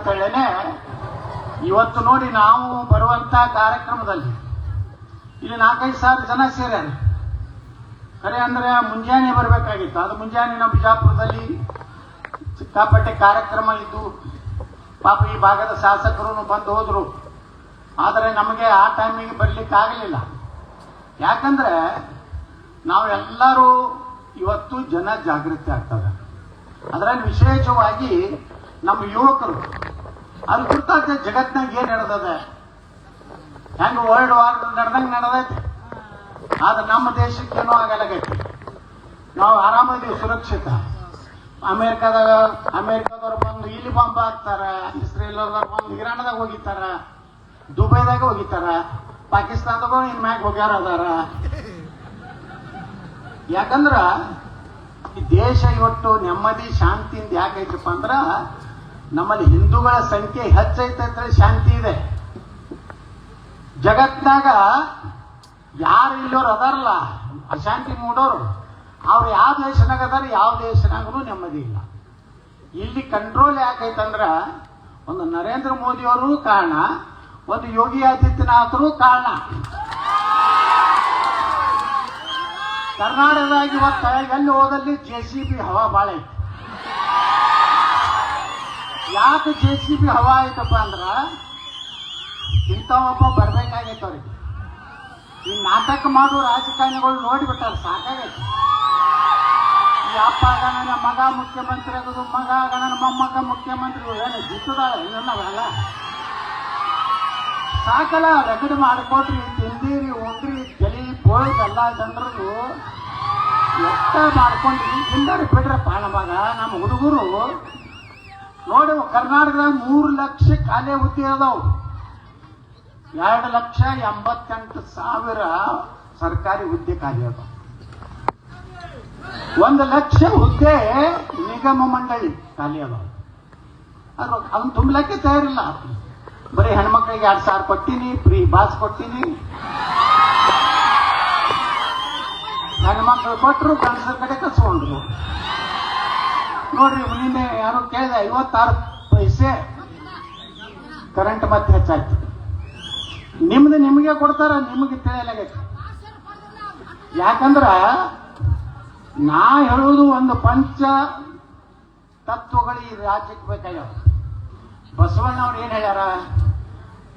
ಅಂತೇಳೇನೆ ಇವತ್ತು ನೋಡಿ ನಾವು ಬರುವಂತ ಕಾರ್ಯಕ್ರಮದಲ್ಲಿ ಇಲ್ಲಿ 4-5 ಸಾವಿರ ಜನ ಸೇರ್ಯಾರ. ಖರೆ ಅಂದ್ರೆ ಮುಂಜಾನೆ ಬರಬೇಕಾಗಿತ್ತು. ಅದು ಮುಂಜಾನೆ ನಮ್ಮ ಬಿಜಾಪುರದಲ್ಲಿ ಸಿಕ್ಕಾಪಟ್ಟೆ ಕಾರ್ಯಕ್ರಮ ಇದ್ದು ಪಾಪ ಈ ಭಾಗದ ಶಾಸಕರು ಬಂದು ಹೋದ್ರು. ಆದರೆ ನಮಗೆ ಆ ಟೈಮಿಗೆ ಬರ್ಲಿಕ್ಕೆ ಆಗಲಿಲ್ಲ. ಯಾಕಂದ್ರೆ ನಾವೆಲ್ಲರೂ ಇವತ್ತು ಜನ ಜಾಗೃತಿ ಆಗ್ತದೆ. ಅದರಲ್ಲಿ ವಿಶೇಷವಾಗಿ ನಮ್ಮ ಯುವಕರು ಅದು ಗೊತ್ತಾಗ್ತದೆ ಜಗತ್ತಿನಾಗ ಏನ್ ನಡೆದದೆ, ಹೆಂಗ ವರ್ಲ್ಡ್ ವಾರ್ ನಡೆದಂಗೆ ನಡೆದೈತೆ. ಆದ್ರೆ ನಮ್ಮ ದೇಶಕ್ಕೇನೋ ಆಗಲಾಗೈತಿ. ನಾವು ಆರಾಮದೀವಿ, ಸುರಕ್ಷಿತ. ಅಮೇರಿಕಾದವ್ರು ಬಂದು ಇಲ್ಲಿ ಬಾಂಬ್ ಹಾಕ್ತಾರ, ಇಸ್ರೇಲ್ದವ್ರು ಬಂದು ಇರಾನ್ದಾಗ ಹೋಗಿತ್ತಾರ, ದುಬೈದಾಗ ಹೋಗಿತ್ತಾರ, ಪಾಕಿಸ್ತಾನದಾಗ ಇನ್ ಮ್ಯಾಗ ಹೋಗ್ಯಾರ ಅದಾರ. ಯಾಕಂದ್ರ ಈ ದೇಶ ಇವತ್ತು ನೆಮ್ಮದಿ ಶಾಂತಿಯಿಂದ ಯಾಕೈತಪ್ಪ ಅಂದ್ರ ನಮ್ಮಲ್ಲಿ ಹಿಂದೂಗಳ ಸಂಖ್ಯೆ ಹೆಚ್ಚೈತೆ, ಶಾಂತಿ ಇದೆ. ಜಗತ್ನಾಗ ಯಾರು ಇಲ್ಲೋರು ಅದಾರಲ್ಲ ಅಶಾಂತಿ ಮೂಡೋರು, ಅವ್ರು ಯಾವ ದೇಶನಾಗ ಅದಾರ, ಯಾವ ದೇಶನಾಗೂ ನೆಮ್ಮದಿ ಇಲ್ಲ. ಇಲ್ಲಿ ಕಂಟ್ರೋಲ್ ಯಾಕೈತಂದ್ರ ಒಂದು ನರೇಂದ್ರ ಮೋದಿಯವರು ಕಾರಣ, ಒಂದು ಯೋಗಿ ಆದಿತ್ಯನಾಥರು ಕಾರಣ. ಕರ್ನಾಟಕದಾಗ ಇವತ್ತ ಎಲ್ಲಿ ಹೋದಲ್ಲಿ JCB ಹವಾ ಭಾಳ ಐತಿ. ಯಾಕೆ JCB ಹವಾ ಐತಪ್ಪ ಅಂದ್ರ ಇಂಥವೊಬ್ಬ ಬರ್ಬೇಕಾಗೈತೆ ಅವ್ರಿಗೆ. ಈ ನಾಟಕ ಮಾಡೋ ರಾಜಕಾರಣಿಗಳು ನೋಡಿಬಿಟ್ಟಾರ, ಸಾಕಾಗೈತೆ. ಈ ಅಪ್ಪ ಗಣನ ಮಗ ಮುಖ್ಯಮಂತ್ರಿ ಆಗೋದು, ಮಗ ಗಣನ ಮೊಮ್ಮಗ ಮುಖ್ಯಮಂತ್ರಿಗಳು ಏನು ಜಿತ್ತದಾಳೆ ನಾವೆಲ್ಲ ಸಾಕಲ್ಲ. ರಗಡ್ ಮಾಡಿಕೊಟ್ರಿ, ತಿಂದಿರಿ, ಉಂಡ್ರಿ, ತಲಿ ಬೋಳ್ದು ಎಲ್ಲ ಜನರು ಎಷ್ಟ ಮಾಡ್ಕೊಂಡ್ರಿ. ಹಿಂದಾರಿ ಬಿಡ್ರಪ್ಪ ನಮಗ. ನಮ್ಮ ಹುಡುಗರು ನೋಡಿ ಕರ್ನಾಟಕದಾಗ 3 ಲಕ್ಷ ಖಾಲಿ ಹುದ್ದೆ ಅದಾವು. 2,88,000 ಸರ್ಕಾರಿ ಹುದ್ದೆ ಖಾಲಿ ಅದಾವ. 1 ಲಕ್ಷ ಹುದ್ದೆ ನಿಗಮ ಮಂಡಳಿ ಖಾಲಿ ಅದಾವ. ಅದನ್ನ ತುಂಬಲಕ್ಕೆ ತಯಾರಿಲ್ಲ. ಬರೀ ಹೆಣ್ಮಕ್ಳಿಗೆ 2,000 ಕೊಟ್ಟಿನಿ, ಫ್ರೀ ಬಾಸ್ ಕೊಟ್ಟಿನಿ. ಹೆಣ್ಮಕ್ಳು ಕೊಟ್ಟರು, ಗಂಡಸರ ಕಡೆ ಕಸ್ಕೊಂಡ್ರು. ನೋಡ್ರಿ ನಿನ್ನೆ ಯಾರು ಕೇಳಿದೆ, 56 ಪೈಸೆ ಕರೆಂಟ್ ಮತ್ತೆ ಹೆಚ್ಚಾಯ್ತು. ನಿಮಗೆ ಕೊಡ್ತಾರ, ನಿಮಗೆ ತಿಳಿಯಲಾಗೈತಿ. ಯಾಕಂದ್ರ ನಾ ಹೇಳುವುದು ಒಂದು ಪಂಚ ತತ್ವಗಳು ಈ ರಾಜ್ಯಕ್ಕೆ ಬೇಕಾಗ್ಯಾವ. ಬಸವಣ್ಣವ್ರು ಏನ್ ಹೇಳ್ಯಾರ?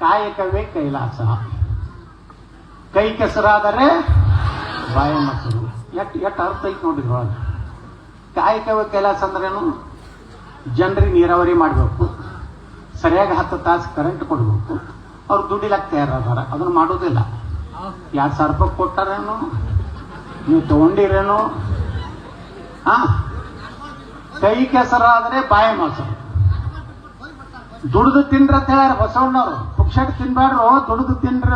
ಕಾಯಕವೇ ಕೈಲಾಸ, ಕೈ ಕೆಸರಾದರೆ ಬಾಯಿ ಮೊಸರು. ಎಷ್ಟು ಅರ್ಥ ಐತಿ ನೋಡಿದ್ರು ಒಳಗೆ. ಕಾಯಕವೇ ಕೈಲಾಸ ಅಂದ್ರೇನು? ಜನರಿಗೆ ನೀರಾವರಿ ಮಾಡಬೇಕು, ಸರಿಯಾಗಿ 10 ತಾಸು ಕರೆಂಟ್ ಕೊಡಬೇಕು. ಅವ್ರು ದುಡಿಲಕ್ಕೆ ತಯಾರದಾರ, ಅದನ್ನು ಮಾಡೋದಿಲ್ಲ. 2,000 ರೂಪಾಯಿ ಕೊಟ್ಟಾರೇನು, ನೀವು ತಗೊಂಡಿರೇನು? ಕೈ ಕೆಸರಾದರೆ ಬಾಯಿ ಮೊಸರು. ದುಡಿದು ತಿನ್ರ ಅಂತ ಹೇಳ್ಯಾರ ಬಸವಣ್ಣವ್ರು. ಪುಕ್ಷಟ್ ತಿನ್ಬೇಡ್ರು, ದುಡಿದು ತಿನ್ರ.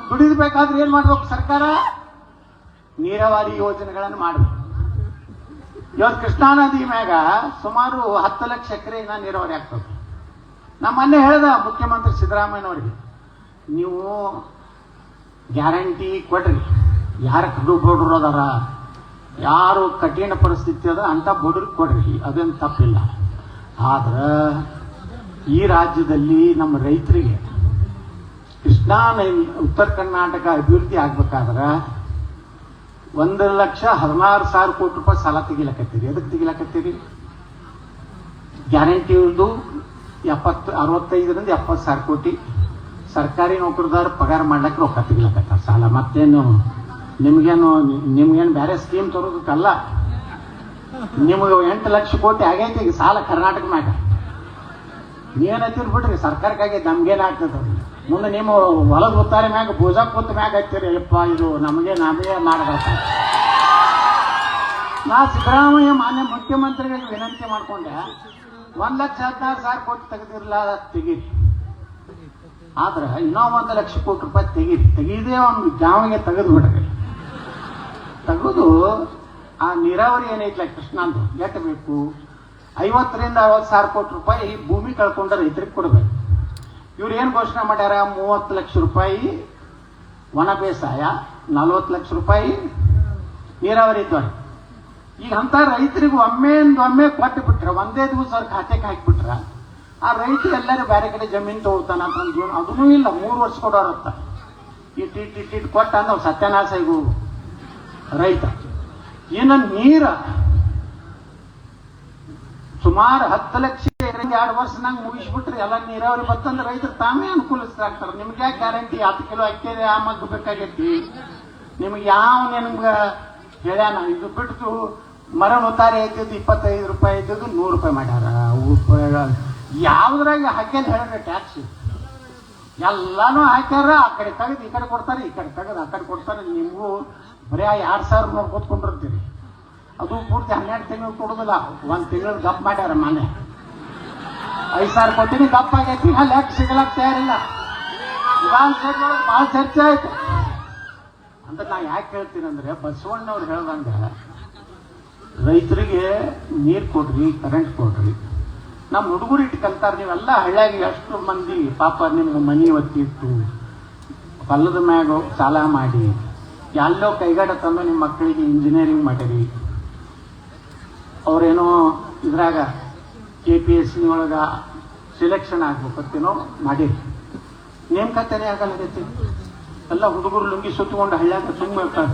ದುಡಿದ್ಬೇಕಾದ್ರೆ ಏನ್ ಮಾಡ್ಬೇಕು? ಸರ್ಕಾರ ನೀರಾವರಿ ಯೋಜನೆಗಳನ್ನು ಮಾಡಬೇಕು. ಇವತ್ತು ಕೃಷ್ಣಾ ನದಿ ಮ್ಯಾಗ ಸುಮಾರು 10 ಲಕ್ಷ ಎಕರೆ ನೀರಾವರಿ ಆಗ್ತದೆ. ನಮ್ಮನ್ನೇ ಹೇಳ್ದ ಮುಖ್ಯಮಂತ್ರಿ ಸಿದ್ದರಾಮಯ್ಯನವರಿಗೆ, ನೀವು ಗ್ಯಾರಂಟಿ ಕೊಡ್ರಿ, ಯಾರು ಕಡು ಬಡವರು ಅದಾರ, ಯಾರು ಕಠಿಣ ಪರಿಸ್ಥಿತಿ ಅದ ಅಂತ ಬಡವ್ರಿಗೆ ಕೊಡ್ರಿ, ಅದೇನು ತಪ್ಪಿಲ್ಲ. ಆದ್ರೆ ಈ ರಾಜ್ಯದಲ್ಲಿ ನಮ್ಮ ರೈತರಿಗೆ ಕೃಷ್ಣಾ ಉತ್ತರ ಕರ್ನಾಟಕ ಅಭಿವೃದ್ಧಿ ಆಗ್ಬೇಕಾದ್ರೆ 1,16,000 ಕೋಟಿ ರೂಪಾಯಿ ಸಾಲ ತೆಗಿಲಕತ್ತೀರಿ. ಎದಕ್ಕೆ ತೆಗಿಲಕತ್ತೀರಿ? ಗ್ಯಾರಂಟಿ 65ರಿಂದ 70,000 ಕೋಟಿ ಸರ್ಕಾರಿ ನೌಕರದಾರ ಪಗಾರ ಮಾಡ್ಲಿಕ್ಕೆ ರೊಕ್ಕ ತೆಗಿಲಕತ್ತಾರ ಸಾಲ. ಮತ್ತೇನು ನಿಮ್ಗೇನು ಬೇರೆ ಸ್ಕೀಮ್ ತರೋದಕ್ಕಲ್ಲ. ನಿಮಗೆ 8 ಲಕ್ಷ ಕೋಟಿ ಆಗೈತಿ ಈಗ ಸಾಲ ಕರ್ನಾಟಕ ಮ್ಯಾಗ. ನೀವೇನತ್ತೀರಿ ಬಿಡ್ರಿ, ಸರ್ಕಾರಕ್ಕಾಗಿ ನಮ್ಗೇನು ಆಗ್ತದೆ. ಮುಂದೆ ನೀವು ಹೊಲದ ಉತ್ತಾರೆ ಮ್ಯಾಗ ಭೂಜಾ ಕೂತ ಮ್ಯಾಗ ಹತ್ತೀರಿ, ಯಪ್ಪ ಇದು ನಮಗೆ ಮಾಡಬೇಕು. ನಾ ಸಿದ್ದರಾಮಯ್ಯ ಮಾನ್ಯ ಮುಖ್ಯಮಂತ್ರಿಗಳಿಗೆ ವಿನಂತಿ ಮಾಡ್ಕೊಂಡೆ, 1,16,000 ಕೋಟಿ ತೆಗೆದಿರಲ್ಲ, ತೆಗೀರಿ. ಆದ್ರೆ ಇನ್ನೂ 1 ಲಕ್ಷ ಕೋಟಿ ರೂಪಾಯಿ ತೆಗೀದೇ ಒಂದು ಜಾವಿಗೆ ತೆಗೆದು ಬಿಡ್ರಿ. ತೆಗೆದು ಆ ನೀರಾವರಿ ಏನೈತ್ಲ ಕೃಷ್ಣಂದು ಎಷ್ಟು ಬೇಕು? 50ರಿಂದ 60,000 ಕೋಟಿ ರೂಪಾಯಿ ಭೂಮಿ ಕಳ್ಕೊಂಡ ರೈತರಿಗೆ ಕೊಡಬೇಕು. ಇವ್ರು ಏನ್ ಘೋಷಣೆ ಮಾಡ್ಯಾರ? 30 ಲಕ್ಷ ರೂಪಾಯಿ ಒಣ ಬೇಸಾಯ, 40 ಲಕ್ಷ ರೂಪಾಯಿ ನೀರಾವರಿ ಇದ್ದವ್ರಿ. ಈಗ ಅಂತ ರೈತರಿಗೆ ಒಮ್ಮೆ ಕೊಟ್ಟು ಬಿಟ್ರ, ಒಂದೇ ದಿವಸ ಅವ್ರ ಖಾತೆಗೆ ಹಾಕಿಬಿಟ್ರ ಆ ರೈತ ಎಲ್ಲರೂ ಬೇರೆ ಕಡೆ ಜಮೀನು ತಗೋತಾನ ಅಂತ ಜೀವನ ಅದೂ ಇಲ್ಲ. 3 ವರ್ಷ ಕೊಡೋರತ್ತ ಇಟ್ಟು ಕೊಟ್ಟ ಅಂದ್ರೆ ಸತ್ಯನಾಶ ಈಗ ರೈತ. ಇನ್ನು ನೀರ ಸುಮಾರು 10 ಲಕ್ಷ 2 ವರ್ಷನಾಗ ಮುಗಿಸ್ಬಿಟ್ರೆ ಎಲ್ಲ ನೀರಾವರಿ ಬರ್ತಂದ್ರೆ ರೈತರು ತಾವೇ ಅನುಕೂಲಿಸ್ತಾಗ್ತಾರೆ. ನಿಮ್ಗೆ ಯಾಕೆ ಗ್ಯಾರಂಟಿ 10 ಕಿಲೋ ಅಕ್ಕಿ ಆ ಮಗ್ಗು ಬೇಕಾಗೈತಿ ನಿಮ್ಗೆ ಯಾವ ನಿಮ್ಗೆ ಹೇಳ್ಯಾನ. ಇದು ಬಿಟ್ಟು ಮರ ಉತ್ತಾರಿ ಐತಿದ್ದು 25 ರೂಪಾಯಿ ಇದ್ದಿದ್ದು 100 ರೂಪಾಯಿ ಮಾಡ್ಯಾರ. ಯಾವ್ದ್ರಾಗ ಹಾಕ್ಯಾರ ಹೇಳ್ರಿ ಟ್ಯಾಕ್ಸ್ ಎಲ್ಲಾನು ಹಾಕ್ಯಾರ. ಆ ಕಡೆ ತೆಗೆದು ಈ ಕಡೆ ಕೊಡ್ತಾರೆ, ಈ ಕಡೆ ತೆಗೆದು ಆ ಕಡೆ ಕೊಡ್ತಾರೆ. ನಿಮಗೂ ಬರೀ 2,000 ನೋಡ್ಕೊತ್ಕೊಂಡಿರ್ತೀರಿ. ಅದು ಪೂರ್ತಿ 12 ತಿಂಗಳು ಕೊಡೋದಿಲ್ಲ, 1 ತಿಂಗಳು ಗಪ್ ಮಾಡ್ಯಾರ. ಮನೆ 5,000 ಕೊಟ್ಟಿನಿ ಗಪ್ ಆಗೈತಿ. ಅಲ್ಲಿ ಯಾಕೆ ಸಿಗಲಕ್ ತಯಾರಿಲ್ಲ. ವಿಧಾನಸಭೆಯೊಳಗೆ ಭಾಳ ಚರ್ಚೆ ಆಯ್ತು. ಅಂದ್ರೆ ನಾ ಯಾಕೆ ಹೇಳ್ತೀನಿ ಅಂದ್ರೆ ಬಸವಣ್ಣವ್ರು ಹೇಳ್ದಂಗ ರೈತರಿಗೆ ನೀರು ಕೊಡ್ರಿ, ಕರೆಂಟ್ ಕೊಡ್ರಿ. ನಮ್ಮ ಹುಡುಗರು ಇಟ್ಟು ಕಲ್ತಾರ. ನೀವೆಲ್ಲ ಹಳ್ಳಿಯಾಗಿ ಎಷ್ಟು ಮಂದಿ ಪಾಪ ನಿಮ್ಮ ಮನಿ ಒತ್ತಿತ್ತು ಹೊಲದ ಮ್ಯಾಗ ಸಾಲ ಮಾಡಿ ಎಲ್ಲೋ ಕೈಗಾಡ ತಂದು ನಿಮ್ಮ ಮಕ್ಕಳಿಗೆ ಇಂಜಿನಿಯರಿಂಗ್ ಮಾಡಿರಿ. ಅವ್ರೇನೋ ಇದ್ರಾಗ KPSC ಒಳಗ ಸೆಲೆಕ್ಷನ್ ಆಗ್ಬೇಕತ್ತೇನೋ ಮಾಡಿರಿ. ನೇಮಕಾತಿನೇ ಆಗಲ್ಲಗೈತಿ. ಎಲ್ಲ ಹುಡುಗರು ಲುಂಗಿ ಸುತ್ತಕೊಂಡು ಹಳ್ಳ್ಯಾಗ ಸುಮ್ಮನೆ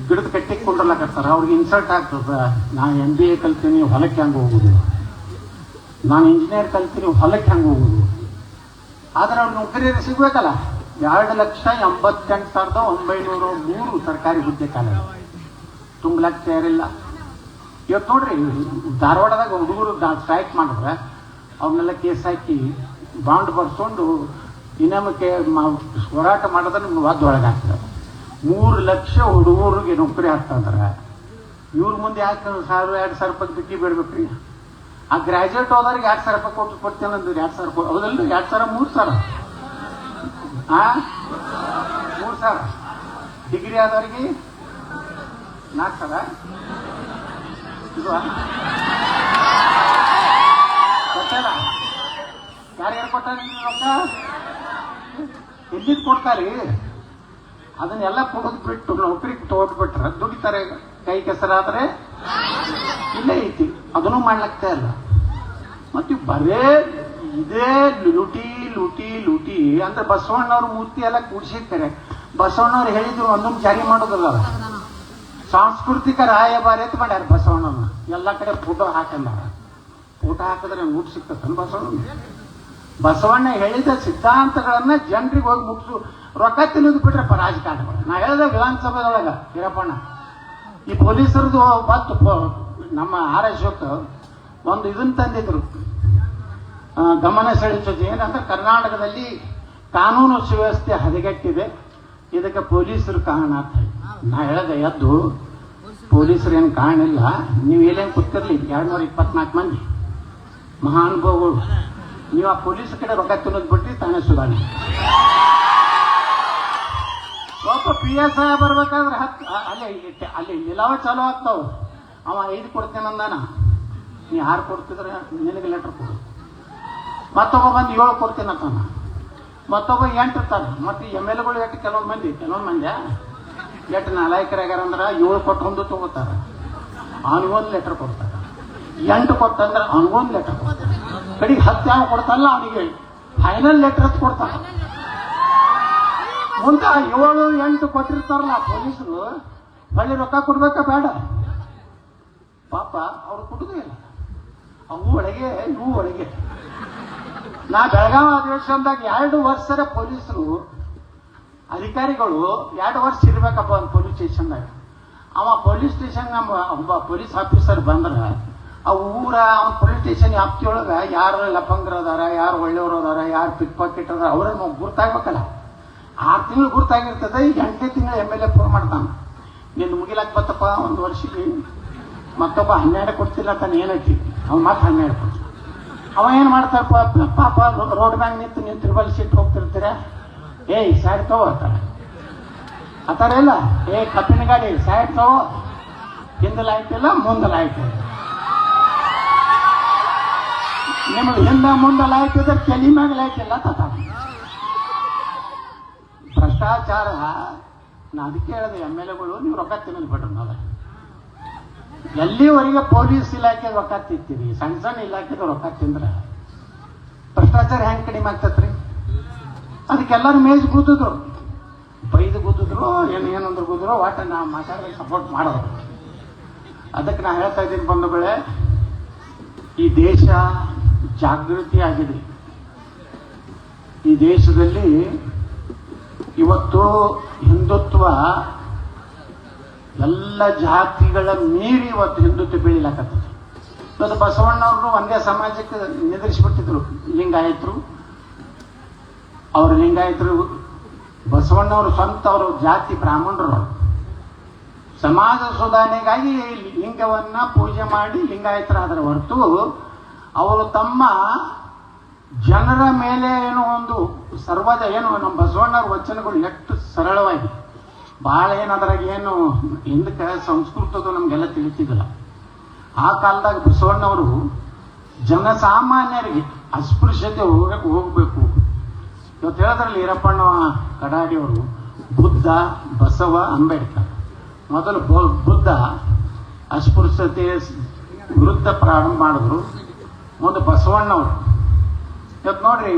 ಗಿಡದ ಕಟ್ಟಿಗೆ ಕೊಂಡ್ರಲಾಕತ್ತಾರ. ಅವ್ರಿಗೆ ಇನ್ಸಲ್ಟ್ ಆಗ್ತದ. ನಾನು MBA ಕಲ್ತೀನಿ, ಹೊಲಕ್ಕೆ ಹೆಂಗೆ ಹೋಗುದು? ನಾನು ಇಂಜಿನಿಯರ್ ಕಲ್ತೀನಿ, ಹೊಲಕ್ಕೆ ಹೆಂಗೆ ಹೋಗುದು? ಆದ್ರೆ ಅವ್ರ ನೌಕರಿ ಸಿಗ್ಬೇಕಲ್ಲ. 2,88,903 ಸರ್ಕಾರಿ ಹುದ್ದೆ ಕಾಲ ತುಂಬಲಕ್ಕೆ ತಯಾರಿಲ್ಲ. ಇವತ್ತು ನೋಡ್ರಿ ಧಾರವಾಡದಾಗ ಹುಡುಗರು ಸ್ಟ್ರೈಕ್ ಮಾಡಿದ್ರೆ ಅವನ್ನೆಲ್ಲ ಕೇಸ್ ಹಾಕಿ ಬಾಂಡ್ ಬರ್ಸ್ಕೊಂಡು ಇನಾಮಕ್ಕೆ ಹೋರಾಟ ಮಾಡಿದ್ರೆ ನಿಮ್ಗೆ ಒಳಗೆ ಹಾಕ್ತಾರೆ. 3 ಲಕ್ಷ ಹುಡುಗರಿಗೆ ನೌಕರಿ ಹಾಕ್ತಂದ್ರೆ ಇವ್ರ ಮುಂದೆ ಯಾಕೆ 1,000-2,000 ರೂಪಾಯಿ ಬಿಕ್ಕಿ ಬಿಡ್ಬೇಕ್ರಿ? ಆ ಗ್ರಾಜುಯೇಟ್ ಹೋದವ್ರಿಗೆ 2,000 ರೂಪಾಯಿ ಕೊಡ್ತೇನೆ ಅಂದ್ರೆ 2,000 ಕೊಡು. ಹೌದಲ್ಲ? 2,000 3,000 3,000. ಡಿಗ್ರಿ ಆದವ್ರಿಗೆ 4,000 ಇದು ಕೊಟ್ಟಾರ. ಯಾರ್ಯಾರು ಕೊಟ್ಟಾರ ರೊಕ್ಕ? ಎಲ್ಲಿದ್ ಕೊಡ್ತಾರಿ? ಅದನ್ನೆಲ್ಲ ಕೊಡೋದು ಬಿಟ್ಟು ನೌಕರಿ ತಗೊಂಡ್ಬಿಟ್ರೆ ದುಡಿತಾರೆ. ಕೈ ಕೆಸರಾದ್ರೆ ಇಲ್ಲೇ ಐತಿ. ಅದನ್ನು ಮಾಡ್ಲಾಗ್ತಾ ಇಲ್ಲ. ಮತ್ತೆ ಬರೇ ಇದೇ ಲುಟಿ ಲುಟಿ ಲುಟಿ ಅಂದ್ರೆ ಬಸವಣ್ಣವ್ರ ಮೂರ್ತಿ ಎಲ್ಲ ಕೂಡಿಸಿರ್ತಾರೆ. ಬಸವಣ್ಣವ್ರು ಹೇಳಿದ್ರು ಒಂದೊಂದು ಜಾರಿ ಮಾಡೋದಲ್ಲ. ಸಾಂಸ್ಕೃತಿಕ ರಾಯಭಾರಿ ಅಂತ ಮಾಡ್ಯಾರ ಬಸವಣ್ಣನ. ಎಲ್ಲ ಕಡೆ ಫೋಟೋ ಹಾಕಂದಾರ. ಫೋಟೋ ಹಾಕಿದ್ರೆ ಊಟ ಸಿಗ್ತದ ಬಸವಣ್ಣ. ಬಸವಣ್ಣ ಹೇಳಿದ ಸಿದ್ಧಾಂತಗಳನ್ನ ಜನರಿಗೆ ಹೋಗಿ ಮುಗಿಸು. ರೊಕ್ಕ ತಿನ್ನೋದು ಬಿಟ್ರಪ್ಪ ರಾಜಕಾರಣಗಳು. ನಾ ಹೇಳಿದ ವಿಧಾನಸಭೆದೊಳಗ ಹಿರಪ್ಪಣ್ಣ ಈ ಪೊಲೀಸರದು ಬತ್ತು ನಮ್ಮ RSOಕ್ ಒಂದು ಇದನ್ನ ತಂದಿದ್ರು ಗಮನ ಸೆಳೆಸೋದು. ಏನಂದ್ರೆ ಕರ್ನಾಟಕದಲ್ಲಿ ಕಾನೂನು ಸುವ್ಯವಸ್ಥೆ ಹದಗೆಟ್ಟಿದೆ, ಇದಕ್ಕೆ ಪೊಲೀಸರು ಕಾರಣ ಅಂತ ಹೇಳಿ. ನಾ ಹೇಳದೆ ಎದ್ದು ಪೊಲೀಸರು ಏನು ಕಾರಣ ಇಲ್ಲ. ನೀವು ಎಲ್ಲೇನು ಕೂತಿರ್ಲಿ 224 ಮಂದಿ ಮಹಾನುಭಾವಗಳು. ನೀವು ಆ ಪೊಲೀಸ್ ಕಡೆ ರೊಕ್ಕ ತಿನ್ನೋದು ಬಿಟ್ಟು ತಾನೇ ಸುಧಾರಣೆ. ಒಬ್ಬ PSI ಬರ್ಬೇಕಾದ್ರೆ ಅಲ್ಲಿ ನಿಲಾವ ಚಾಲು ಆಗ್ತಾವ. ಅವ 5 ಕೊಡ್ತೇನೆ ಅಂದಾನ. ನೀ 6 ಕೊಡ್ತಿದ್ರೆ ನಿನಗೆ ಲೆಟರ್ ಕೊಡು. ಮತ್ತೊಬ್ಬ ಬಂದು 7 ಕೊಡ್ತೇನೆ ಅಂತಾನ. ಮತ್ತೊಬ್ಬ 8 ಇರ್ತಾನೆ. ಮತ್ತೆ MLAಗಳು ಎಷ್ಟು ಕೆಲವೊಂದು ಮಂದಿ ಎಷ್ಟು ನಾಲಾಯಕರಾಗ್ಯಾರ ಅಂದ್ರೆ 7 ಕೊಟ್ಟು ಒಂದು ತಗೋತಾರ. ಅವನಿಗೊಂದು ಲೆಟರ್ ಕೊಡ್ತಾರ. 8 ಕೊಟ್ಟಂದ್ರೆ ಅವನಿಗೊಂದು ಲೆಟರ್ ಕೊಡ್ತಾರೆ. ಕಡೆಗೆ 10 ಯಾವ ಕೊಡ್ತಾರಲ್ಲ ಅವನಿಗೆ ಫೈನಲ್ ಲೆಟರ್ ಕೊಡ್ತಾರ. ಮುಂದೆ 7, 8 ಕೊಟ್ಟಿರ್ತಾರಲ್ಲ ಪೊಲೀಸರು ಬಳಿ ರೊಕ್ಕ ಕೊಡ್ಬೇಕಾ ಬೇಡ? ಪಾಪ ಅವ್ರು ಕೊಡುದೇ ಇಲ್ಲ. ಅವು ಒಳಗೆ ಇವು ಒಳಗೆ. ನಾ ಬೆಳಗಾವಿ ಅಧಿವೇಶನದಾಗ 2 ವರ್ಷದ ಪೊಲೀಸರು ಅಧಿಕಾರಿಗಳು 2 ವರ್ಷ ಇರ್ಬೇಕಪ್ಪ ಒಂದು ಪೊಲೀಸ್ ಸ್ಟೇಷನ್ದಾಗ. ಅವ ಪೊಲೀಸ್ ಸ್ಟೇಷನ್ ಒಬ್ಬ ಪೊಲೀಸ್ ಆಫೀಸರ್ ಬಂದ್ರೆ ಆ ಊರ ಅವನ ಪೊಲೀಸ್ ಸ್ಟೇಷನ್ ವ್ಯಾಪ್ತಿಯೊಳಗೆ ಯಾರು ಲಫಂಗರು ಅದಾರ, ಯಾರು ಒಳ್ಳೆಯವರು ಅದಾರ, ಯಾರು ಪಿಕ್ ಪಾಕೆಟ್ ಅದಾರ ಅವ್ರನ್ನ ಗುರ್ತಾಗ್ಬೇಕಲ್ಲ. 6 ತಿಂಗಳು ಗುರ್ತಾಗಿರ್ತದೆ. ಈಗ 8ನೇ ತಿಂಗಳು MLA ಫೋನ್ ಮಾಡ್ತಾನೆ, ನೀನು ಮುಗಿಲಾಕ್ ಬತ್ತಪ್ಪ 1 ವರ್ಷಕ್ಕೆ. ಮತ್ತೊಬ್ಬ 12 ಕೊಡ್ತಿಲ್ಲ ತಾನೆ ಏನೈತಿ ಅವ್ನು ಮತ್ತೆ 12 ಕೊಡ್ತಾನೆ. ಅವ ಏನು ಮಾಡ್ತಾರಪ್ಪ ಪಾಪ ರೋಡ್ ಮ್ಯಾಗ ನಿಂತು ತ್ರಿಬಲ್ ಸೀಟ್ ಹೋಗ್ತಿರ್ತೀರ. ಏಯ್ ಸೈಡ್ ತಗೋ ಆತರ ಇಲ್ಲ. ಕಬ್ಬಿನ ಗಾಡಿ ಸೈಡ್ ತಗೋ, ಹಿಂದೆ ಲೈಟ್ ಇಲ್ಲ ಮುಂದೆ ಲೈಟ್ ಇಲ್ಲ. ನಿಮಗೆ ಹಿಂದೆ ಮುಂದೆ ಲೈಟ್ ಇದ್ರೆ ತಲೆ ಮ್ಯಾಗ ಲೈಟ್ ಇಲ್ಲ ತತ ಭ್ರಷ್ಟಾಚಾರ. ನಾ ಅದಕ್ಕೆ ಹೇಳಿದೆ MLAಗಳು ನೀವು ರೊಕ್ಕ ತಿನ್ನೋದು ಬಿಟ್ರು. ನಾಳೆ ಎಲ್ಲಿವರೆಗೆ ಪೊಲೀಸ್ ಇಲಾಖೆ ರೊಕ್ಕ ತಿಂತೀರಿ, ಸಣ್ಣ ಸಣ್ಣ ಇಲಾಖೆಗೆ ರೊಕ್ಕ ತಿಂದ್ರೆ ಅತ್ಯಾಚಾರ ಹೆಂಗೆ ಕಡಿಮೆ ಆಗ್ತತ್ರಿ? ಅದಕ್ಕೆಲ್ಲರೂ ಮೇಜ್ ಗುದ್ದಿದ್ರು, ಬೈದು ಗುದ್ದಿದ್ರು, ಏನಂದ್ರೆ ಗುದ್ದಿದ್ರು, ಒಟ್ಟು ನಾ ಮಾತಾಡೋದಕ್ಕೆ ಸಪೋರ್ಟ್ ಮಾಡೋದು. ಅದಕ್ಕೆ ನಾ ಹೇಳ್ತಾ ಇದ್ದೀನಿ ಬಂಧುಗಳೇ, ಈ ದೇಶ ಜಾಗೃತಿ ಆಗಿದೆ. ಈ ದೇಶದಲ್ಲಿ ಇವತ್ತು ಹಿಂದುತ್ವ ಎಲ್ಲ ಜಾತಿಗಳ ಮೀರಿ ಇವತ್ತು ಹಿಂದುತ್ವ ಬೆಳಿಲಾಕತ್ತದ. ಇವತ್ತು ಬಸವಣ್ಣವ್ರು ಒಂದೇ ಸಮಾಜಕ್ಕೆ ನಿದ್ರಿಸಿಬಿಟ್ಟಿದ್ರು. ಲಿಂಗಾಯತರು, ಬಸವಣ್ಣವರು ಸ್ವಂತ ಅವರು ಜಾತಿ ಬ್ರಾಹ್ಮಣರು ಸಮಾಜ ಸುಧಾರಣೆಗಾಗಿ ಲಿಂಗವನ್ನ ಪೂಜೆ ಮಾಡಿ ಲಿಂಗಾಯತರಾದರ ಹೊರತು ಅವರು ತಮ್ಮ ಜನರ ಮೇಲೆ ಏನೋ ಒಂದು ಸರ್ವದ ಏನು ನಮ್ಮ ಬಸವಣ್ಣವ್ರ ವಚನಗಳು ಎಷ್ಟು ಸರಳವಾಗಿ ಬಹಳ ಏನದ್ರಾಗ ಏನು ಹಿಂದಕ್ಕೆ ಸಂಸ್ಕೃತದ್ದು ನಮಗೆಲ್ಲ ತಿಳಿತಿದ್ದಿಲ್ಲ. ಆ ಕಾಲದಾಗ ಬಸವಣ್ಣವರು ಜನಸಾಮಾನ್ಯರಿಗೆ ಅಸ್ಪೃಶ್ಯತೆ ಹೋಗಬೇಕು. ಇವತ್ತು ಹೇಳಿದ್ರಲ್ಲಿ ಈರಪ್ಪಣ್ಣ ಕಡಾಡಿಯವರು ಬುದ್ಧ, ಬಸವ, ಅಂಬೇಡ್ಕರ್. ಮೊದಲು ಬುದ್ಧ ಅಸ್ಪೃಶ್ಯತೆ ವಿರುದ್ಧ ಪ್ರಾರಂಭ ಮಾಡಿದ್ರು. ಮುಂದೆ ಬಸವಣ್ಣವರು ಇವತ್ತು ನೋಡ್ರಿ,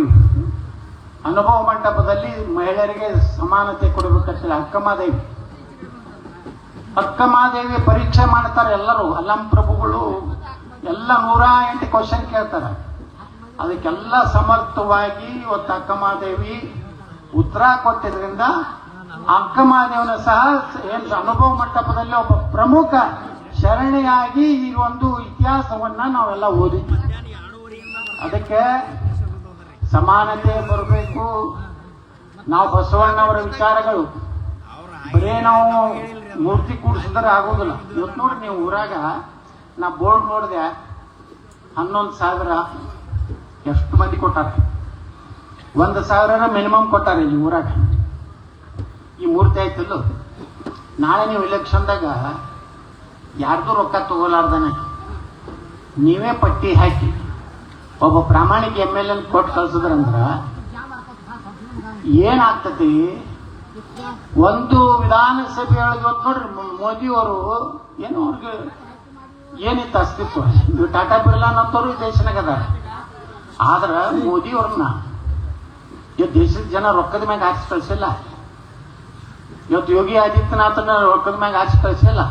ಅನುಭವ ಮಂಟಪದಲ್ಲಿ ಮಹಿಳೆಯರಿಗೆ ಸಮಾನತೆ ಕೊಡಬೇಕಂತ ಅಕ್ಕಮಹಾದೇವಿ ಪರೀಕ್ಷೆ ಮಾಡ್ತಾರೆ ಎಲ್ಲರೂ. ಅಲ್ಲಂ ಪ್ರಭುಗಳು ಎಲ್ಲ 108 ಕ್ವಶನ್ ಕೇಳ್ತಾರೆ. ಅದಕ್ಕೆಲ್ಲ ಸಮರ್ಥವಾಗಿ ಇವತ್ತು ಅಕ್ಕಮಹಾದೇವಿ ಉತ್ತರ ಕೊಟ್ಟಿದ್ರಿಂದ ಅಕ್ಕಮಹಾದೇವನ ಸಹ ಏನು ಅನುಭವ ಮಂಟಪದಲ್ಲಿ ಒಬ್ಬ ಪ್ರಮುಖ ಶರಣಿಯಾಗಿ ಈ ಒಂದು ಇತಿಹಾಸವನ್ನ ನಾವೆಲ್ಲ ಓದಿದ್ವಿ. ಅದಕ್ಕೆ ಸಮಾನತೆ ಬರಬೇಕು. ನಾವು ಬಸವಣ್ಣವರ ವಿಚಾರಗಳು ಬರೇ ನಾವು ಮೂರ್ತಿ ಕೂಡಿಸಿದ್ರೆ ಆಗೋದಿಲ್ಲ. ಇವತ್ತು ನೋಡಿ ನೀವು ಊರಾಗ ನಾ ಬೋರ್ಡ್ ನೋಡಿದೆ, 11,000 ಎಷ್ಟು ಮಂದಿ ಕೊಟ್ಟಾರೆ? 1,000 ಮಿನಿಮಮ್ ಕೊಟ್ಟಾರೆ ಈ ಊರಾಗ. ಈ ಮೂರ್ತಿ ಆಯ್ತಲ್ಲ, ನಾಳೆ ನೀವು ಇಲೆಕ್ಷನ್ದಾಗ ಯಾರ್ದು ರೊಕ್ಕ ತಗೋಲಾರ್ದಾನೆ ನೀವೇ ಪಟ್ಟಿ ಹಾಕಿ ಒಬ್ಬ ಪ್ರಾಮಾಣಿಕ MLA ಕೊಟ್ಟು ಕಳ್ಸಿದ್ರಂದ್ರ ಏನಾಗ್ತತಿ? ಒಂದು ವಿಧಾನಸಭೆ ಇವತ್ತು ನೋಡ್ರಿ, ಮೋದಿಯವರು ಏನು ಅವ್ರಿಗೆ ಏನಿತ್ತು ಅಸ್ತಿತ್ವ? ಇವು ಟಾಟಾ ಬಿರ್ಲಾನಂತವ್ರು ಈ ದೇಶನಾಗ ಅದಾರ. ಆದ್ರ ಮೋದಿಯವ್ರನ್ನ ಇವತ್ತು ದೇಶದ ಜನ ರೊಕ್ಕದ ಮ್ಯಾಗ ಹಾಕಿ ಕಳಿಸಿಲ್ಲ. ಇವತ್ತು ಯೋಗಿ ಆದಿತ್ಯನಾಥನ ರೊಕ್ಕದ ಮ್ಯಾಗ ಹಾಕಿ ಕಳಿಸಿಲ್ಲ.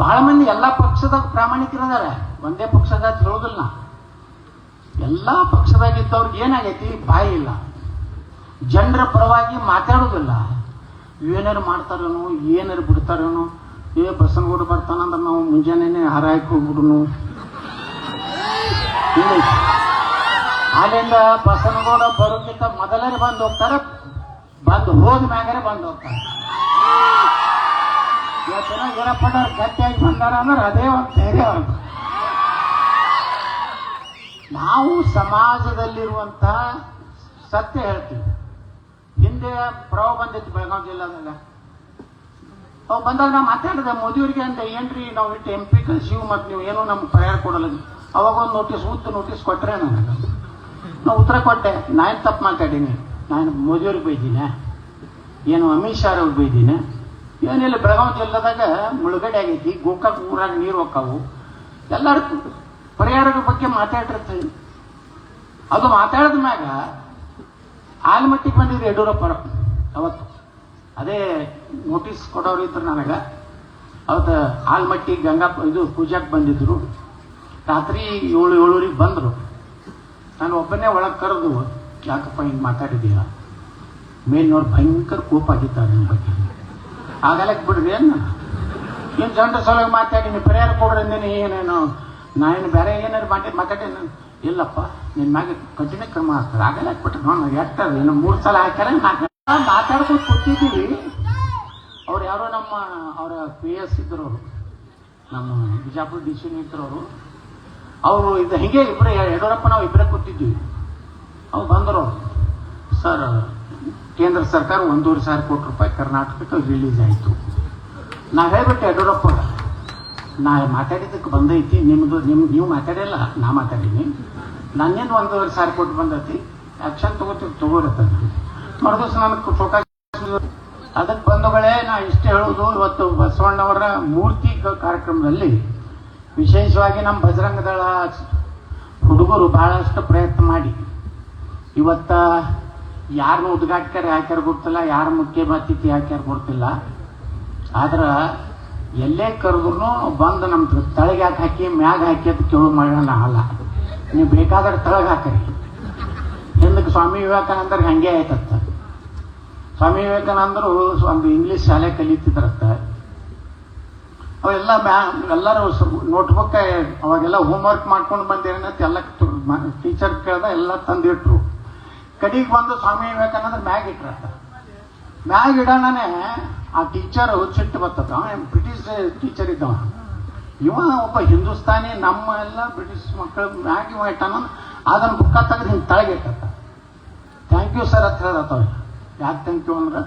ಬಹಳ ಮಂದಿ ಎಲ್ಲಾ ಪಕ್ಷದಾಗ ಪ್ರಾಮಾಣಿಕರದಾರ, ಒಂದೇ ಪಕ್ಷದ ಹೇಳೋದಿಲ್ಲ. ಎಲ್ಲಾ ಪಕ್ಷದಾಗಿದ್ದವ್ರಿಗೆ ಏನಾಗೈತಿ? ಬಾಯಿ ಇಲ್ಲ, ಜನರ ಪರವಾಗಿ ಮಾತಾಡೋದಿಲ್ಲ. ಏನಾರು ಮಾಡ್ತಾರೇನು, ಏನಾರು ಬಿಡ್ತಾರೇನು? ಬಸನಗೌಡ ಬರ್ತಾನಂದ್ರೆ ನಾವು ಮುಂಜಾನೆ ಹಾರಾಕಿ ಹೋಗ್ಬಿಡುನು. ಅಲ್ಲಿಂದ ಬಸನಗೌಡ ಬರೋಕ್ಕಿಂತ ಮೊದಲೇ ಬಂದು ಹೋಗ್ತಾರೆ, ಬಂದು ಹೋದ ಮ್ಯಾಗರೆ ಬಂದು ಹೋಗ್ತಾರೆ. ಇವತ್ತಿನ ವೀರಪ್ಪನವ್ರು ಗಟ್ಟಿಯಾಗಿ ಬಂದಾರ ಅಂದ್ರೆ ಅದೇ ಒಂದು ಧೈರ್ಯ ಅವ್ರಿಗೆ. ನಾವು ಸಮಾಜದಲ್ಲಿರುವಂತಹ ಸತ್ಯ ಹೇಳ್ತೀವಿ. ಹಿಂದೆ ಪ್ರವಾಹ ಬಂದಿತ್ತು ಬೆಳಗಾವಿ ಜಿಲ್ಲಾದಾಗ. ಅವು ಬಂದಾಗ ನಾವು ಮಾತಾಡಿದೆ ಮೋದಿಯವರಿಗೆ ಅಂತ, ಏನ್ರಿ ನಾವು ಇಟ್ಟು MP ಕಳಿಸಿವು ಮತ್ತು ನೀವು ಏನೋ ನಮ್ಗೆ ಪರಿಹಾರ ಕೊಡಲ್ಲ. ಅವಾಗ ಒಂದು ನೋಟಿಸ್ ಕೊಟ್ಟರೆ ನನಗೆ ನಾವು ಉತ್ತರ ಕೊಟ್ಟೆ. ನಾನು ತಪ್ಪು ಮಾತಾಡೀನಿ, ನಾನು ಮೋದಿಯವ್ರಿಗೆ ಬೈದೀನಿ, ಏನು ಅಮಿತ್ ಶಾ ಅವ್ರಿಗೆ ಬೈದೀನಿ? ಏನಿಲ್ಲ, ಬೆಳಗಾವಿ ಜಿಲ್ಲಾದಾಗ ಮುಳುಗಡೆ ಆಗೈತಿ, ಗೋಕಾಕ್ ಊರಾಗ ನೀರು ಹೋಗ್ತಾವು, ಎಲ್ಲರೂ ಪರಿಹಾರದ ಬಗ್ಗೆ ಮಾತಾಡಿರ್ತೀವಿ. ಅದು ಮಾತಾಡಿದ ಮ್ಯಾಗ ಆಲ್ಮಟ್ಟಿಗೆ ಬಂದಿದ್ರು ಯಡಿಯೂರಪ್ಪರ. ಅವತ್ತು ಅದೇ ನೋಟಿಸ್ ಕೊಡೋರು ಇದ್ರು ನನಗೆ. ಅವತ್ತು ಆಲ್ಮಟ್ಟಿ ಗಂಗಾ ಇದು ಪೂಜಾಕ್ಕೆ ಬಂದಿದ್ರು. ರಾತ್ರಿ 7-7:30 ಬಂದರು. ನಾನು ಒಬ್ಬನೇ ಒಳಗೆ ಕರೆದು, ಯಾಕಪ್ಪ ಹಿಂಗೆ ಮಾತಾಡಿದೀಯ? ಮೇಲ್ನವ್ರು ಭಯಂಕರ ಕೋಪ ಆಗಿದ್ದಾರೆ ನಿಮ್ಮ ಬಗ್ಗೆ. ಆಗಲಕ್ಕೆ ಬಿಡ್ರಿ ಏನು ಜನರ ಸಲುವಾಗಿ ಮಾತಾಡಿ ಪರಿಹಾರ ಕೊಡ್ರಿ ಅಂದೇನೆ. ಏನೇನು ನಾನೇನು ಬೇರೆ ಏನಾರು ಮಾತಾಡಿ ಇಲ್ಲಪ್ಪ, ನಿನ್ನ ಮ್ಯಾಗೆ ಕಠಿಣ ಕ್ರಮ ಆಗ್ತದೆ. ಆಗಲ್ಲ ಹಾಕ್ಬಿಟ್ರೆ ನಾನು ಎಟ್ಟಾರ ಏನು 3 ಸಲ ಹಾಕ್ಯಾರ ಮಾತಾಡ್ಕೊಂಡು ಕೂತಿದ್ದೀವಿ. ಅವ್ರು ಯಾರೋ ಅವರ PS ಇದ್ರು, ಅವರು ನಮ್ಮ ಬಿಜಾಪುರ DC ಇದ್ರವರು. ಅವರು ಇದು ಹಿಂಗೆ ಇಬ್ಬರೇ ಯಡಿಯೂರಪ್ಪ ನಾವು ಇಬ್ಬರೇ ಕೂತಿದ್ವಿ. ಅವ್ರು ಬಂದರು, ಸರ್ ಕೇಂದ್ರ ಸರ್ಕಾರ 1,500 ಕೋಟಿ ರೂಪಾಯಿ ಕರ್ನಾಟಕಕ್ಕೆ ರಿಲೀಸ್ ಆಯಿತು. ನಾವು ಹೇಳ್ಬಿಟ್ಟು ಯಡಿಯೂರಪ್ಪ, ನಾ ಮಾತಾಡಿದ್ದಕ್ಕೆ ಬಂದೈತಿ, ನೀವು ಮಾತಾಡಿಲ್ಲ, ನಾ ಮಾತಾಡೀನಿ, ನನ್ನೇನು 1,500 ಕೋಟಿ ಬಂದೈತಿ, ಆಕ್ಷನ್ ತಗೋರತ್ತ ಮರುದಿವಸ ನನಗೆ ಫೋಕಸ್. ಅದಕ್ಕೆ ಬಂಧುಗಳೇ, ನಾ ಇಷ್ಟೇ ಹೇಳುವುದು, ಇವತ್ತು ಬಸವಣ್ಣವರ ಮೂರ್ತಿ ಕಾರ್ಯಕ್ರಮದಲ್ಲಿ ವಿಶೇಷವಾಗಿ ನಮ್ಮ ಬಜರಂಗ ದಳ ಹುಡುಗರು ಬಹಳಷ್ಟು ಪ್ರಯತ್ನ ಮಾಡಿ ಇವತ್ತ ಯಾರನ್ನ ಉದ್ಘಾಟಕರು ಹಾಕ್ಯಾರ ಗೊತ್ತಿಲ್ಲ, ಯಾರ ಮುಖ್ಯ ಅತಿಥಿ ಹಾಕ್ಯಾರ ಗೊತ್ತಿಲ್ಲ. ಆದ್ರೆ ಎಲ್ಲೇ ಕರೆದ್ರು ಬಂದು ನಮ್ಮ ತಳಗೆ ಹಾಕಿ ಮ್ಯಾಗ ಹಾಕಿ ಅಂತ ಕೇಳೋ ಮಾಡೋಣ ಅಲ್ಲ. ನೀವು ಬೇಕಾದ್ರೆ ತಳಗೆ ಹಾಕರಿ. ಹಿಂದಕ್ಕೆ ಸ್ವಾಮಿ ವಿವೇಕಾನಂದರಿಗೆ ಹಂಗೆ ಆಯ್ತತ್ತ. ಸ್ವಾಮಿ ವಿವೇಕಾನಂದರು ಒಂದು ಇಂಗ್ಲಿಷ್ ಶಾಲೆ ಕಲಿತಿದ್ರತ್ತ. ಅವೆಲ್ಲ ಎಲ್ಲರೂ ನೋಟ್ಬುಕ್ ಅವಾಗೆಲ್ಲ ಹೋಮ್ವರ್ಕ್ ಮಾಡ್ಕೊಂಡು ಬಂದೇನಂತ ಎಲ್ಲ ಟೀಚರ್ ಕೇಳ್ದ ಎಲ್ಲ ತಂದಿಟ್ರು. ಕಡೆಗೆ ಬಂದು ಸ್ವಾಮಿ ವಿವೇಕಾನಂದ್ರ ಮ್ಯಾಗ್ ಇಟ್ರತ್ತ. ಮ್ಯಾಗ್ ಇಡೋಣನೆ ಆ ಟೀಚರ್ ಸಿಟ್ಟು ಬರ್ತದ. ಬ್ರಿಟಿಷ್ ಟೀಚರ್ ಇದ್ದವ, ಇವ ಒಬ್ಬ ಹಿಂದೂಸ್ತಾನಿ, ನಮ್ಮ ಎಲ್ಲ ಬ್ರಿಟಿಷ್ ಮಕ್ಕಳು ಮ್ಯಾಗ್ ಇವ ಇಟ್ಟಾನ. ಅದನ್ನ ಬುಕ್ಕ ತೆಗೆದು ಹಿಂಗೆ ತಳಗೆ ಇಟ್ಟತ್ತ. ಥ್ಯಾಂಕ್ ಯು ಸರ್ ಅಂತ ಹೇಳತ್ತವ. ಯಾಕೆ ಥ್ಯಾಂಕ್ ಯು ಅಂದ್ರೆ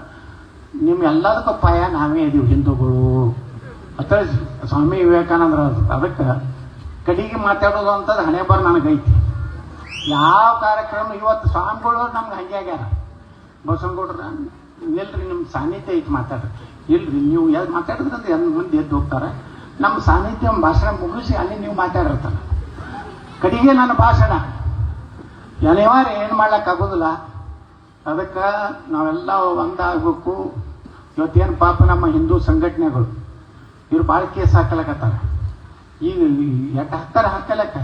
ನಿಮ್ಮ ಎಲ್ಲದಕ್ಕೂ ಪಾಯ ನಾವೇ ಇದೀವಿ ಹಿಂದೂಗಳು ಅಂತ ಸ್ವಾಮಿ ವಿವೇಕಾನಂದ್ರ. ಅದಕ್ಕೆ ಕಡೆಗೆ ಮಾತಾಡೋದು ಅಂತದ್ದು ಹಣೆ ಬರ ನನಗೈತಿ. ಯಾವ ಕಾರ್ಯಕ್ರಮ ಇವತ್ತು ಸ್ವಾಮಿಗಳು ನಮ್ಗೆ ಹಂಗೆ ಆಗ್ಯಾರ. ಬಸವನಗೌಡ್ರ ನಿಲ್ರಿ, ನಿಮ್ಮ ಸಾನ್ನಿಧ್ಯ ಐತಿ ಮಾತಾಡ್ರಿ. ಇಲ್ರಿ ನೀವು ಎಲ್ಲಿ ಮಾತಾಡಿದ್ರಂತ ಮುಂದೆ ಎದ್ದು ಹೋಗ್ತಾರೆ. ನಮ್ಮ ಸಾನ್ನಿಧ್ಯ ಭಾಷಣ ಮುಗಿಸಿ ಅಲ್ಲಿ ನೀವು ಮಾತಾಡಿರ್ತಾನೆ. ಕಡೆಗೆ ನನ್ನ ಭಾಷಣ ಅನಿವಾರ್ಯ, ಏನು ಮಾಡ್ಲಿಕ್ಕಾಗೋದಿಲ್ಲ. ಅದಕ್ಕೆ ನಾವೆಲ್ಲ ಒಂದಾಗಬೇಕು. ಇವತ್ತೇನು ಪಾಪ ನಮ್ಮ ಹಿಂದೂ ಸಂಘಟನೆಗಳು ಇವ್ರು ಭಾಳ ಕೇಸ್ ಹಾಕಲಕತ್ತಾರ. ಈಗ ಎಟ್ಟು ಹಾಕಲಕ್ಕ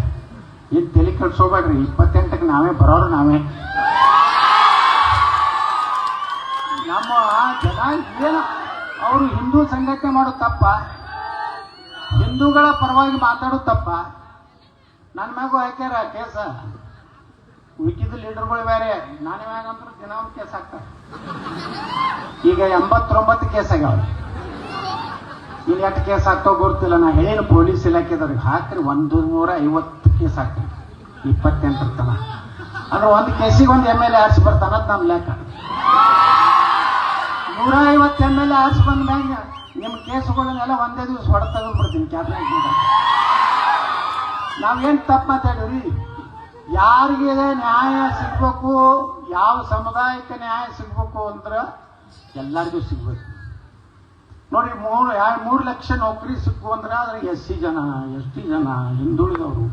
ಏನು ತಲೆ ಕೆಡ್ಸೋಬೇಡ್ರಿ. 28ಕ್ಕೆ ನಾವೇ ಬರೋರು ನಾವೇ. ನಮ್ಮ ಜನ ಏನು ಅವರು ಹಿಂದೂ ಸಂಘಟನೆ ಮಾಡೋದು ತಪ್ಪ, ಹಿಂದೂಗಳ ಪರವಾಗಿ ಮಾತಾಡೋದು ತಪ್ಪ. ನನ್ನ ಮ್ಯಾಗೂ ಹಾಕ್ಯಾರ ಕೇಸ. ಉಳಿಕಿದ ಲೀಡರ್ಗಳು ಬೇರೆ, ನಾನು ಮ್ಯಾಗಂದ್ರೆ ದಿನ ಒಂದು ಕೇಸ್ ಹಾಕ್ತಾರೆ. ಈಗ 89 ಕೇಸ್ ಆಗ್ಯಾವ. ಇಲ್ಲಿ ಎಷ್ಟು ಕೇಸ್ ಹಾಕ್ತಾವ ಗೊತ್ತಿಲ್ಲ. ನಾ ಹೇಳಿನ ಪೊಲೀಸ್ ಇಲಾಖೆದವ್ರಿಗೆ ಹಾಕ್ರಿ 150 ಕೇಸ್ ಹಾಕ್ರಿ 28 ತನ. ಅಂದ್ರೆ ಒಂದು ಕೇಸಿಗೆ ಒಂದು MLA ಆರಿಸಿ ಬರ್ತಾನದ್ ನಮ್ಮ ಲೆಕ್ಕ. 150 MLA ಆರಿಸಿ ಬಂದ ಮ್ಯಾಗ ನಿಮ್ಮ ಕೇಸುಗಳನ್ನೆಲ್ಲ ಒಂದೇ ದಿವಸ ಹೊಡೆ ತೆಗೆದ್ಬಿಡ್ತೀನಿ ಕ್ಯಾಬಿನೆಟ್. ನಾವೇನು ತಪ್ಪು ಮಾತಾಡಿವ್ರಿ? ಯಾರಿಗೆ ನ್ಯಾಯ ಸಿಗ್ಬೇಕು, ಯಾವ ಸಮುದಾಯಕ್ಕೆ ನ್ಯಾಯ ಸಿಗ್ಬೇಕು ಅಂದ್ರೆ ಎಲ್ಲರಿಗೂ ಸಿಗ್ಬೇಕು. ನೋಡಿ, 3 ಲಕ್ಷ ನೌಕರಿ ಸಿಕ್ಕು ಅಂದ್ರೆ ಅದ್ರಾಗ SC ಜನ, ST ಜನ, ಹಿಂದುಳಿದವರು,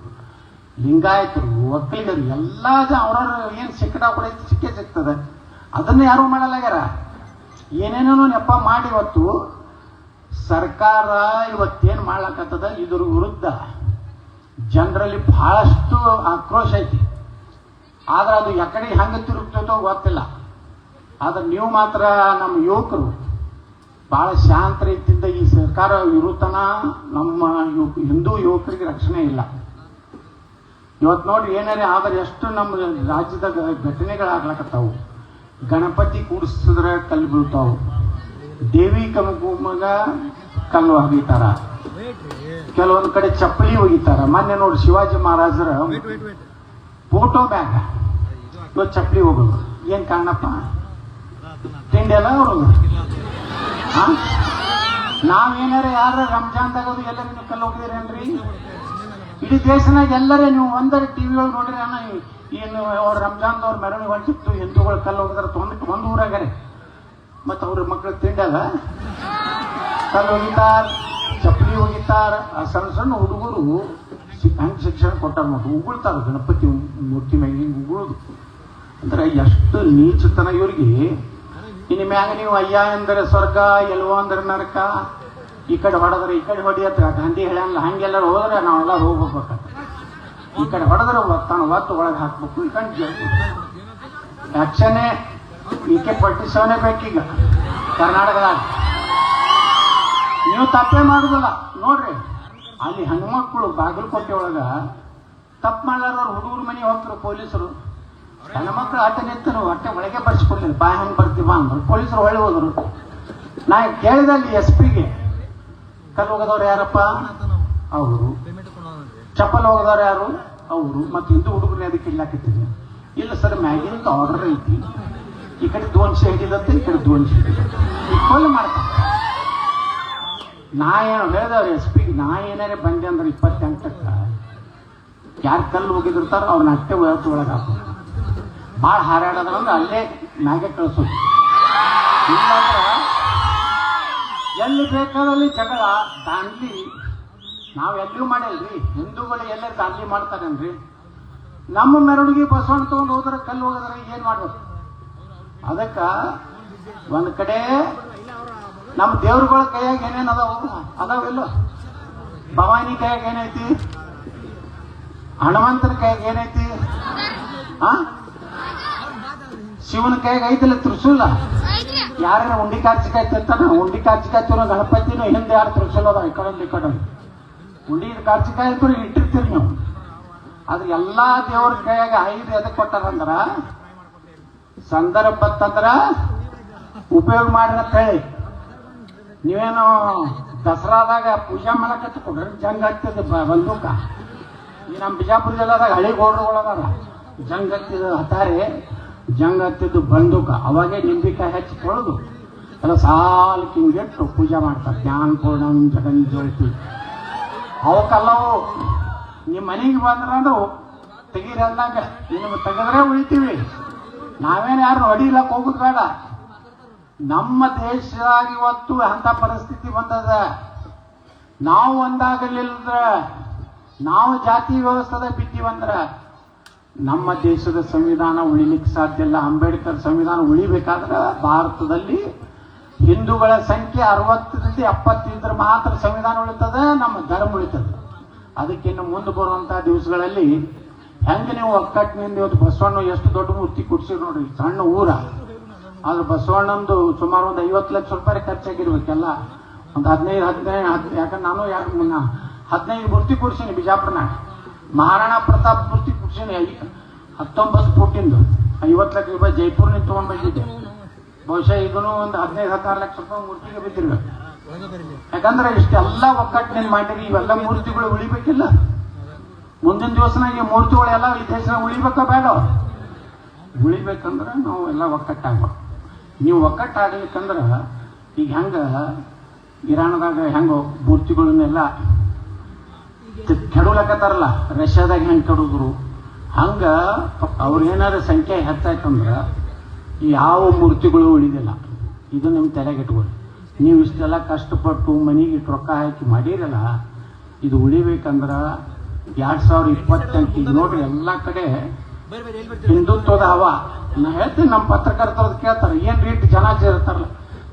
ಲಿಂಗಾಯತರು, ಒಕ್ಕಲಿಗರು ಎಲ್ಲ ಅವ್ರವ್ರು ಏನು ಸಿಕ್ಕಡ ಸಿಕ್ಕೇ ಸಿಗ್ತದೆ. ಅದನ್ನ ಯಾರು ಮಾಡಲಾಗ್ಯಾರ. ಏನೇನೋ ನೆಪ ಮಾಡಿ ಇವತ್ತು ಸರ್ಕಾರ ಇವತ್ತೇನು ಮಾಡ್ಲಕತ್ತದ ಇದ್ರ ವಿರುದ್ಧ ಜನರಲ್ಲಿ ಬಹಳಷ್ಟು ಆಕ್ರೋಶ ಐತಿ. ಆದ್ರೆ ಅದು ಎಕಡೆ ಹೆಂಗೆ ತಿರುಗ್ತದೋ ಗೊತ್ತಿಲ್ಲ. ಆದ್ರೆ ನೀವು ಮಾತ್ರ ನಮ್ಮ ಯುವಕರು ಬಹಳ ಶಾಂತ ರೀತಿಯಿಂದ ಈ ಸರ್ಕಾರ ಇರುತ್ತನ ನಮ್ಮ ಹಿಂದೂ ಯುವಕರಿಗೆ ರಕ್ಷಣೆ ಇಲ್ಲ. ಇವತ್ತು ನೋಡಿ ಏನಾರೇ ಆದ್ರೆ ಎಷ್ಟು ನಮ್ಮ ರಾಜ್ಯದ ಘಟನೆಗಳಾಗ್ಲಕತ್ತಾವು. ಗಣಪತಿ ಕೂಡಿಸಿದ್ರೆ ಕಲ್ಲು ಬೀಳ್ತಾವು, ದೇವಿ ಕಮಗ ಕಲ್ಲು ಒಗಿತಾರ, ಕೆಲವೊಂದು ಕಡೆ ಚಪ್ಪಲಿ ಒಗಿತಾರ. ಮೊನ್ನೆ ನೋಡಿ ಶಿವಾಜಿ ಮಹಾರಾಜರ ಫೋಟೋ ಬ್ಯಾಗ್ ಇವತ್ತು ಚಪ್ಪಲಿ ಹೋಗೋದು. ಏನ್ ಕಾರಣಪ್ಪ? ತಿಂಡಿ ಎಲ್ಲ ಅವ್ರದ್ದು. ನಾವೇನಾರ ಯಾರ ರಂಜಾನ್ದಾಗದು ಎಲ್ಲ ನೀವು ಕಲ್ಲು ಹೋಗಿದ್ದೀರೇನ್ರಿ? ಇಡೀ ದೇಶನಾಗ ಎಲ್ಲರೇ ನೀವು ಒಂದರ ಟಿವಿಗಳು ನೋಡ್ರಿ ಅಣ್ಣ, ಏನು ಅವ್ರ ರಂಜಾನ್ದವ್ರ ಮೆರವಣಿಗೆ ಹೊಂಟಿತ್ತು, ಹಿಂದೂಗಳು ಕಲ್ಲು ಹೋಗಿದಾರ ಒಂದು ಊರಾಗರೆ. ಮತ್ತು ಅವ್ರ ಮಕ್ಕಳು ತಿಂಡಲ್ಲ ಕಲ್ಲು ಹೋಗಿತಾರ, ಚಪ್ಪಲಿ ಹೋಗಿತಾರ. ಆ ಸಣ್ಣ ಸಣ್ಣ ಹುಡುಗರು ಹಂಗೆ ಶಿಕ್ಷಣ ಕೊಟ್ಟಾರ ನೋಡಿ ಉಗುಳ್ತಾರ ಗಣಪತಿ ಮೂರ್ತಿ ಮ್ಯಾಗ ಹಿಂಗೆ ಉಗುಳುದು ಅಂದ್ರೆ ಎಷ್ಟು ನೀಚತನ ಇವ್ರಿಗೆ. ಇನ್ನು ಮ್ಯಾಗ ನೀವು ಅಯ್ಯ ಅಂದರೆ ಸ್ವರ್ಗ, ಎಲ್ವೋ ಅಂದ್ರೆ ನರಕ, ಈ ಕಡೆ ಹೊಡೆದ್ರೆ ಈ ಕಡೆ ಹೊಡಿಯತ್ರ ಗಾಂಧಿ ಹೇಳ್ಯಾನಲ್ಲ, ಹಂಗೆಲ್ಲರೂ ಹೋದ್ರೆ ನಾವೆಲ್ಲ ಹೋಗ್ಬೇಕಂತ. ಈ ಕಡೆ ಹೊಡೆದ್ರೆ ತಾನು ಒತ್ತು ಒಳಗೆ ಹಾಕ್ಬೇಕು, ಈ ಕಡೆ ಆಕ್ಷನೇ ಈಕೆ ಪಟ್ಟಿಸವನೇ ಬೇಕೀಗ ಕರ್ನಾಟಕದಾಗ. ನೀವು ತಪ್ಪೇ ಮಾಡುದಿಲ್ಲ ನೋಡ್ರಿ. ಅಲ್ಲಿ ಹೆಣ್ಮಕ್ಳು ಬಾಗಲಕೋಟೆ ಒಳಗ ತಪ್ಪು ಮಾಡ್ಲಾರ್ದವ್ರು ಹುಡುಗರ ಮನೆಗೆ ಹೋಗ್ತಾರೆ ಪೊಲೀಸರು. ಹೆಣ್ಮಕ್ಳು ಆಟ ನಿಂತರು, ಹೊಟ್ಟೆ ಒಳಗೆ ಬರ್ಸ್ಕೊಡ್ಲಿಲ್ಲ. ಬಾಯ್ ಹಂಗೆ ಬರ್ತೀವ ಅಂದ್ರು ಪೊಲೀಸರು ಹೊಳ್ಳಿ ಹೋದ್ರು. ನಾ ಕೇಳಿದಲ್ಲಿ SP-ಗೆ ಕಲ್ಲು ಹೋಗದವ್ರು ಯಾರಪ್ಪ? ಅವರು. ಚಪ್ಪಲ್ ಹೋಗದವ್ರು ಯಾರು? ಅವರು. ಮತ್ತೆ ಹಿಂದೂ ಹುಡುಗರನ್ನ ಅದಕ್ಕೆ ಇಲ್ಲಾಕಿರ್ತೀನಿ. ಇಲ್ಲ ಸರ್, ಮ್ಯಾಗಿಂದ ಆರ್ಡರ್ ಐತಿ, ಈ ಕಡೆ 200 ಹಿಡಿದತ್ತೆ, ಈ ಕಡೆ 200 ಹಿಡಿದತ್ತೆ, ಈ ಕೊಲ್ಲು ಮಾಡ್ತಾರೆ. ನಾ ಏನು ಹೇಳಿದವ್ರು SP-ಗೆ, ನಾ ಏನಾರೇ ಬಂದೆ ಅಂದ್ರೆ 28ಕ್ಕೆ ಯಾರು ಕಲ್ಲು ಹೋಗಿದಿರ್ತಾರೋ ಅವ್ರನ್ನ ಅಟ್ಟೆ ಒಳಗೆ ಹಾಕೋದು. ಭಾಳ ಹಾರಾಡೋದಂದ್ರೆ ಅಲ್ಲೇ ಮ್ಯಾಗೆ ಕಳಿಸೋದು. ಇಲ್ಲಾಂದ್ರೆ ಎಲ್ಲಿ ಬೇಕಾದಲ್ಲಿ ಜಗಳ ದಾಂಡ್ಲಿ ನಾವೆಲ್ಲೂ ಮಾಡಿಲ್ರಿ. ಹಿಂದೂಗಳು ಎಲ್ಲರೂ ದಾಂಡ್ಲಿ ಮಾಡ್ತಾರೇನ್ರಿ? ನಮ್ಮ ಮೆರವಣಿಗೆ ಬಸವಣ್ಣ ತಗೊಂಡು ಹೋದ್ರೆ ಕಲ್ಲು ಹೋಗಿದ್ರೆ ಏನ್ ಮಾಡ್ಬೇಕು? ಅದಕ್ಕ ಒಂದ್ ಕಡೆ ನಮ್ಮ ದೇವ್ರಗಳ ಕೈಯಾಗ ಏನೇನ್ ಅದಾವಿಲ್ಲ. ಭವಾನಿ ಕೈಯಾಗ ಏನೈತಿ, ಹನುಮಂತನ ಕೈಯಾಗ ಏನೈತಿ, ಶಿವನ ಕೈಯಾಗ ಐತಿಲ್ಲ ತ್ರಿಶೂಲ. ಯಾರ ಉಂಡಿ ಕಾರ್ಚಿಕಾಯಿ ತಿಂತಾನ, ಉಂಡಿ ಕಾರ್ಚಿಕಾಯಿ ತಿನ್ನೋ ಗಣಪತಿನ ಹಿಂದೆ ಯಾರು ತ್ರಿಶೂಲ ಅದ, ಈ ಕಡೆ ಉಂಡಿ ಕಾರ್ಚಿಕಾಯಿ ಅಂತ ಇಟ್ಟಿರ್ತೀರಿ ನೀವು. ಆದ್ರೆ ಎಲ್ಲಾ ದೇವ್ರ ಕೈಯಾಗ ಐದು ಎದಕ್ ಕೊಟ್ಟಾರಂದ್ರ ಸಂದರ್ಭ ಬತ್ತಂದ್ರ ಉಪಯೋಗ ಮಾಡಿರ ಹೇಳಿ. ನೀವೇನು ದಸರಾದಾಗ ಪೂಜಾ ಮಾಡಕತ್ತ ಕೊಡ್ರಿ, ಜಂಗ್ ಹತ್ತಿದ ಬಂದೂಕ. ಈ ನಮ್ಮ ಬಿಜಾಪುರ ಜಿಲ್ಲಾದಾಗ ಹಳಿ ಗೋಡ್ರುಗಳದಾರ, ಜಂಗ್ ಹತ್ತಿದ ಹತಾರೆ, ಜಂಗ್ ಹತ್ತಿದ್ದು ಬಂದೂಕ. ಅವಾಗೆ ನಿಂಬಿಕಾಯಿ ಹಚ್ಚಿ ತೊಳೆದು ಎಲ್ಲ ಸಾಲಕ್ಕೆ ಹಿಂಗೆಟ್ಟು ಪೂಜೆ ಮಾಡ್ತಾರೆ. ಜ್ಞಾನ ಪೂರ್ಣಂ ಜಗನ್ ಜ್ಯೋತಿ. ಅವಕ್ಕಲ್ಲವು ನಿಮ್ಮ ಮನೆಗೆ ಬಂದ್ರಂದ್ರು ತೆಗೀರಲ್ಲಾಗ, ನಿಮ್ಗೆ ತೆಗೆದ್ರೆ ಉಳಿತೀವಿ. ನಾವೇನು ಯಾರು ಹೊಡಿಲಕ್ಕೆ ಹೋಗುದು ಬೇಡ. ನಮ್ಮ ದೇಶದಾಗ ಇವತ್ತು ಅಂತ ಪರಿಸ್ಥಿತಿ ಬಂದದ. ನಾವು ಒಂದಾಗಲಿಲ್ಲದ್ರ, ನಾವು ಜಾತಿ ವ್ಯವಸ್ಥೆದ ಬಿದ್ದೀವಂದ್ರ ನಮ್ಮ ದೇಶದ ಸಂವಿಧಾನ ಉಳಿಲಿಕ್ಕೆ ಸಾಧ್ಯ ಇಲ್ಲ. ಅಂಬೇಡ್ಕರ್ ಸಂವಿಧಾನ ಉಳಿಬೇಕಾದ್ರೆ ಭಾರತದಲ್ಲಿ ಹಿಂದೂಗಳ ಸಂಖ್ಯೆ 60ರಿಂದ 70 ಇದ್ರೆ ಮಾತ್ರ ಸಂವಿಧಾನ ಉಳಿತದ, ನಮ್ಮ ಧರ್ಮ ಉಳಿತದ. ಅದಕ್ಕಿನ್ನು ಮುಂದೆ ಬರುವಂತಹ ದಿವಸಗಳಲ್ಲಿ ಹೆಂಗೆ ನೀವು ಒಕ್ಕಟ್ಟಿನಿಂದ ಇವತ್ತು ಬಸವಣ್ಣ ಎಷ್ಟು ದೊಡ್ಡ ಮೂರ್ತಿ ಕೊಡ್ಸಿರಿ ನೋಡ್ರಿ, ಸಣ್ಣ ಊರ. ಆದ್ರೆ ಬಸವಣ್ಣಂದು ಸುಮಾರು ಒಂದು 50 ಲಕ್ಷ ರೂಪಾಯಿ ಖರ್ಚಾಗಿರ್ಬೇಕೆಲ್ಲ. ಒಂದು 15 ಯಾಕಂದ್ರೆ ನಾನು 15 ಮೂರ್ತಿ ಕೊಡ್ಸೀನಿ ಬಿಜಾಪುರನಾಗ. ಮಹಾರಾಣಾ ಪ್ರತಾಪ್ ಮೂರ್ತಿ ಕೊಡ್ಸೀನಿ 19 ಫೂಟಿಂದು 50 ಲಕ್ಷ ರೂಪಾಯಿ ಜೈಪುರ್ನಿಂದ ತಗೊಂಡ್ ಬಂದಿದ್ದೆ. ಬಹುಶಃ ಇದನ್ನು ಒಂದು 15-16 ಲಕ್ಷ ರೂಪಾಯಿ ಮೂರ್ತಿಗೆ ಬಿದ್ದಿರ್ಬೇಕು. ಯಾಕಂದ್ರೆ ಇಷ್ಟೆಲ್ಲ ಒಕ್ಕಟ್ಟಿನಿಂದ ಮಾಡಿರಿ. ಇವೆಲ್ಲ ಮೂರ್ತಿಗಳು ಉಳಿಬೇಕಿಲ್ಲ. ಮುಂದಿನ ದಿವಸನಾಗ ಈ ಮೂರ್ತಿಗಳೆಲ್ಲ ಈ ದೇಶದಾಗ ಉಳಿಬೇಕ ಬೇಡ? ಉಳಿಬೇಕಂದ್ರೆ ನಾವು ಎಲ್ಲ ಒಕ್ಕಟ್ಟಾಗ್ಬೇಕು. ನೀವು ಒಕ್ಕಟ್ಟಾಗ್ಲಿಕ್ಕಂದ್ರ ಈಗ ಹೆಂಗ ಇರಾನ್ದಾಗ ಹೆಂಗ ಮೂರ್ತಿಗಳನ್ನೆಲ್ಲ ಕೆಡಲಕತ್ತಾರಲ್ಲ, ರಷ್ಯಾದಾಗ ಹೆಂಗ್ ಕೆಡುದ್ರು ಹಂಗ ಅವ್ರೇನಾರ ಸಂಖ್ಯೆ ಹೆಚ್ಚಾಯ್ತಂದ್ರ ಯಾವ ಮೂರ್ತಿಗಳು ಉಳಿದಿಲ್ಲ. ಇದು ನಿಮ್ ತಲೆಗೆಟ್ಕೊಳ್ಳಿ. ನೀವು ಇಷ್ಟೆಲ್ಲ ಕಷ್ಟಪಟ್ಟು ಮನೆಗೆ ಇಟ್ಟು ರೊಕ್ಕ ಹಾಕಿ ಮಾಡಿರಲ್ಲ, ಇದು ಉಳಿಬೇಕಂದ್ರ 2028 ಈಗ ನೋಡ್ರಿ ಎಲ್ಲ ಕಡೆ ಹಿಂದುತ್ವದ ಹವಾ. ನಾ ಹೇಳ್ತೀನಿ, ನಮ್ಮ ಪತ್ರಕರ್ತರದ್ದು ಕೇಳ್ತಾರೆ, ಏನ್ ರೀತಿ ಜನ ಸೇರ್ತಾರಲ್ಲ.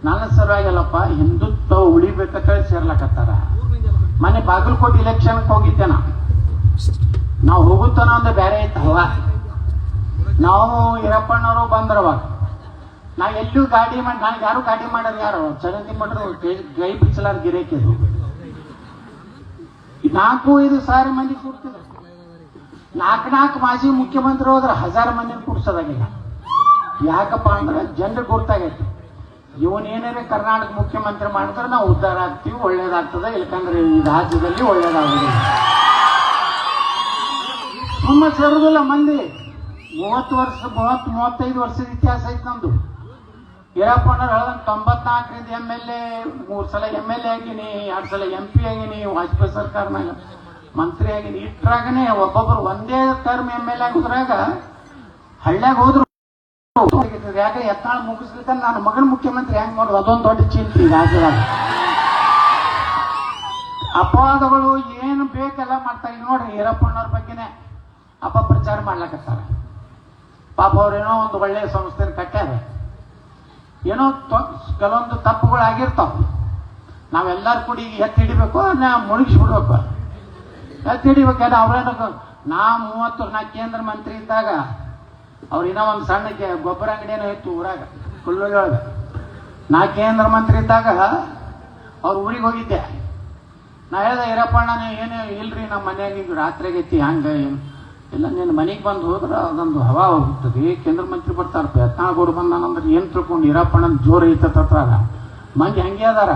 ನನ್ನ ಸಲುವಾಗಿಲ್ಲಪ್ಪ, ಹಿಂದುತ್ವ ಉಳಿಬೇಕಂತ ಹೇಳಿ ಸೇರ್ಲಕತ್ತಾರ. ಮೊನ್ನೆ ಬಾಗಲಕೋಟೆ ಇಲೆಕ್ಷನ್ಗೆ ಹೋಗಿದ್ದೆ ನಾವು ಹೋಗುತ್ತಾನ ಅಂದ್ರೆ ಬೇರೆ ಐತ ಹವಾ. ನಾವು ಈರಪ್ಪಣ್ಣವರು ಬಂದ್ರವಾಗ ನಾ ಎಲ್ಲೂ ಗಾಡಿ ಮಾಡಿ, ನನಗೆ ಯಾರು ಗಾಡಿ ಮಾಡೋದು ಯಾರು ಚರಂತಿ ಮಟ್ರು ಗೈ ಬಿಚ್ಚಲಾರ ಗಿರೇಕಿದ್ರು. 4-5 ಸಾವಿರ ಮಂದಿ ಕೂಡ್ತಿದ್ರು. 4 ಮಾಜಿ ಮುಖ್ಯಮಂತ್ರಿ ಹೋದ್ರೆ 1000 ಮಂದಿನ ಕೂಡ್ಸೋದಾಗಿಲ್ಲ. ಯಾಕಪ್ಪ ಅಂದ್ರೆ ಜನರಿಗೆ ಗೊತ್ತಾಗೈತಿ, ಇವನೇನೇ ಕರ್ನಾಟಕ ಮುಖ್ಯಮಂತ್ರಿ ಮಾಡಿದ್ರೆ ನಾವು ಉದ್ಧಾರ ಆಗ್ತೀವಿ, ಒಳ್ಳೇದಾಗ್ತದೆ. ಇಲ್ಕಂದ್ರೆ ಈ ರಾಜ್ಯದಲ್ಲಿ ಒಳ್ಳೇದಾಗುದಿಲ್ಲ. ತುಂಬ ಸೇರುದಿಲ್ಲ ಮಂದಿ. 30-35 ವರ್ಷದ ಇತಿಹಾಸ ಐತಿ ನಮ್ದು. ಈರಪ್ಪಣ್ಣವ್ರು ಹೇಳ್ದಂಗೆ 94ರಿಂದ MLA, 3 ಸಲ MLA ಆಗಿನಿ, 2 ಸಲ MP ಆಗಿನಿ, ವಾಜಪೇಯಿ ಸರ್ಕಾರನಾಗ ಮಂತ್ರಿ ಆಗಿನಿ. ಇಟ್ರಾಗನೆ ಒಬ್ಬೊಬ್ರು ಒಂದೇ ಟರ್ಮ್ MLA ಆಗುದ್ರಾಗ ಹಳ್ಳ್ಯಾಗ ಹೋದ್ರು. ಯಾಕ ಯತ್ನಾಳ ಮುಗಿಸ್ಲಿಕ್ಕ ನಾನು ಮಗನ ಮುಖ್ಯಮಂತ್ರಿ ಹೆಂಗ್ ಮಾಡೋದು, ಅದೊಂದು ದೊಡ್ಡ ಚಿಂತೆ ರಾಜ್ಯದಾಗ. ಅಪವಾದಗಳು ಏನು ಬೇಕೆಲ್ಲ ಮಾಡ್ತಾರೆ. ಈಗ ನೋಡ್ರಿ, ಈರಪ್ಪಣ್ಣವ್ರ ಬಗ್ಗೆನೆ ಅಪಪ್ರಚಾರ ಮಾಡ್ಲಕತ್ತಾರ. ಪಾಪ ಅವ್ರೇನೋ ಒಂದು ಒಳ್ಳೆಯ ಸಂಸ್ಥೆನ ಕಟ್ಟ್ಯಾರ, ಏನೋ ಕೆಲವೊಂದು ತಪ್ಪುಗಳು ಆಗಿರ್ತಾವ. ನಾವೆಲ್ಲರೂ ಕೂಡಿ ಎತ್ತಿ ಹಿಡಿಬೇಕು, ಮುಳುಗಿಸ್ಬಿಡ್ಬೇಕು. ಎತ್ತಿ ಹಿಡಿಬೇಕಲ್ಲ. ಅವ್ರೇನೋ ನಾ ಕೇಂದ್ರ ಮಂತ್ರಿ ಇದ್ದಾಗ ಅವ್ರು ಇನ್ನೂ ಒಂದು ಸಣ್ಣ ಗೊಬ್ಬರ ಅಂಗಡಿಏನೋ ಇತ್ತು ಊರಾಗ, ಕುಳ್ಳೊಳಗೆ. ನಾ ಕೇಂದ್ರ ಮಂತ್ರಿ ಇದ್ದಾಗ ಅವ್ರ ಊರಿಗೆ ಹೋಗಿದ್ದೆ. ನಾ ಹೇಳ್ದೆ, ಈರಪ್ಪಣ್ಣ ಏನು ಇಲ್ರಿ, ನಮ್ಮ ಮನೆಯಾಗ ರಾತ್ರಿಗೈತಿ ಹಂಗೆ ಇಲ್ಲ, ನಿನ್ನ ಮನೆಗೆ ಬಂದು ಹೋದ್ರೆ ಅದೊಂದು ಹವಾ ಹೋಗ್ತದೆ. ಕೇಂದ್ರ ಮಂತ್ರಿ ಬರ್ತಾರಪ್ಪ, ಯತ್ನಾಳಗೌಡ ಬಂದಾನಂದ್ರೆ ಏನು ತಿಳ್ಕೊಂಡು ಈರಪ್ಪಣ್ಣನ ಜೋರು ಐತತ್ರ ಮಂದಿ ಹಂಗೆ ಅದಾರ.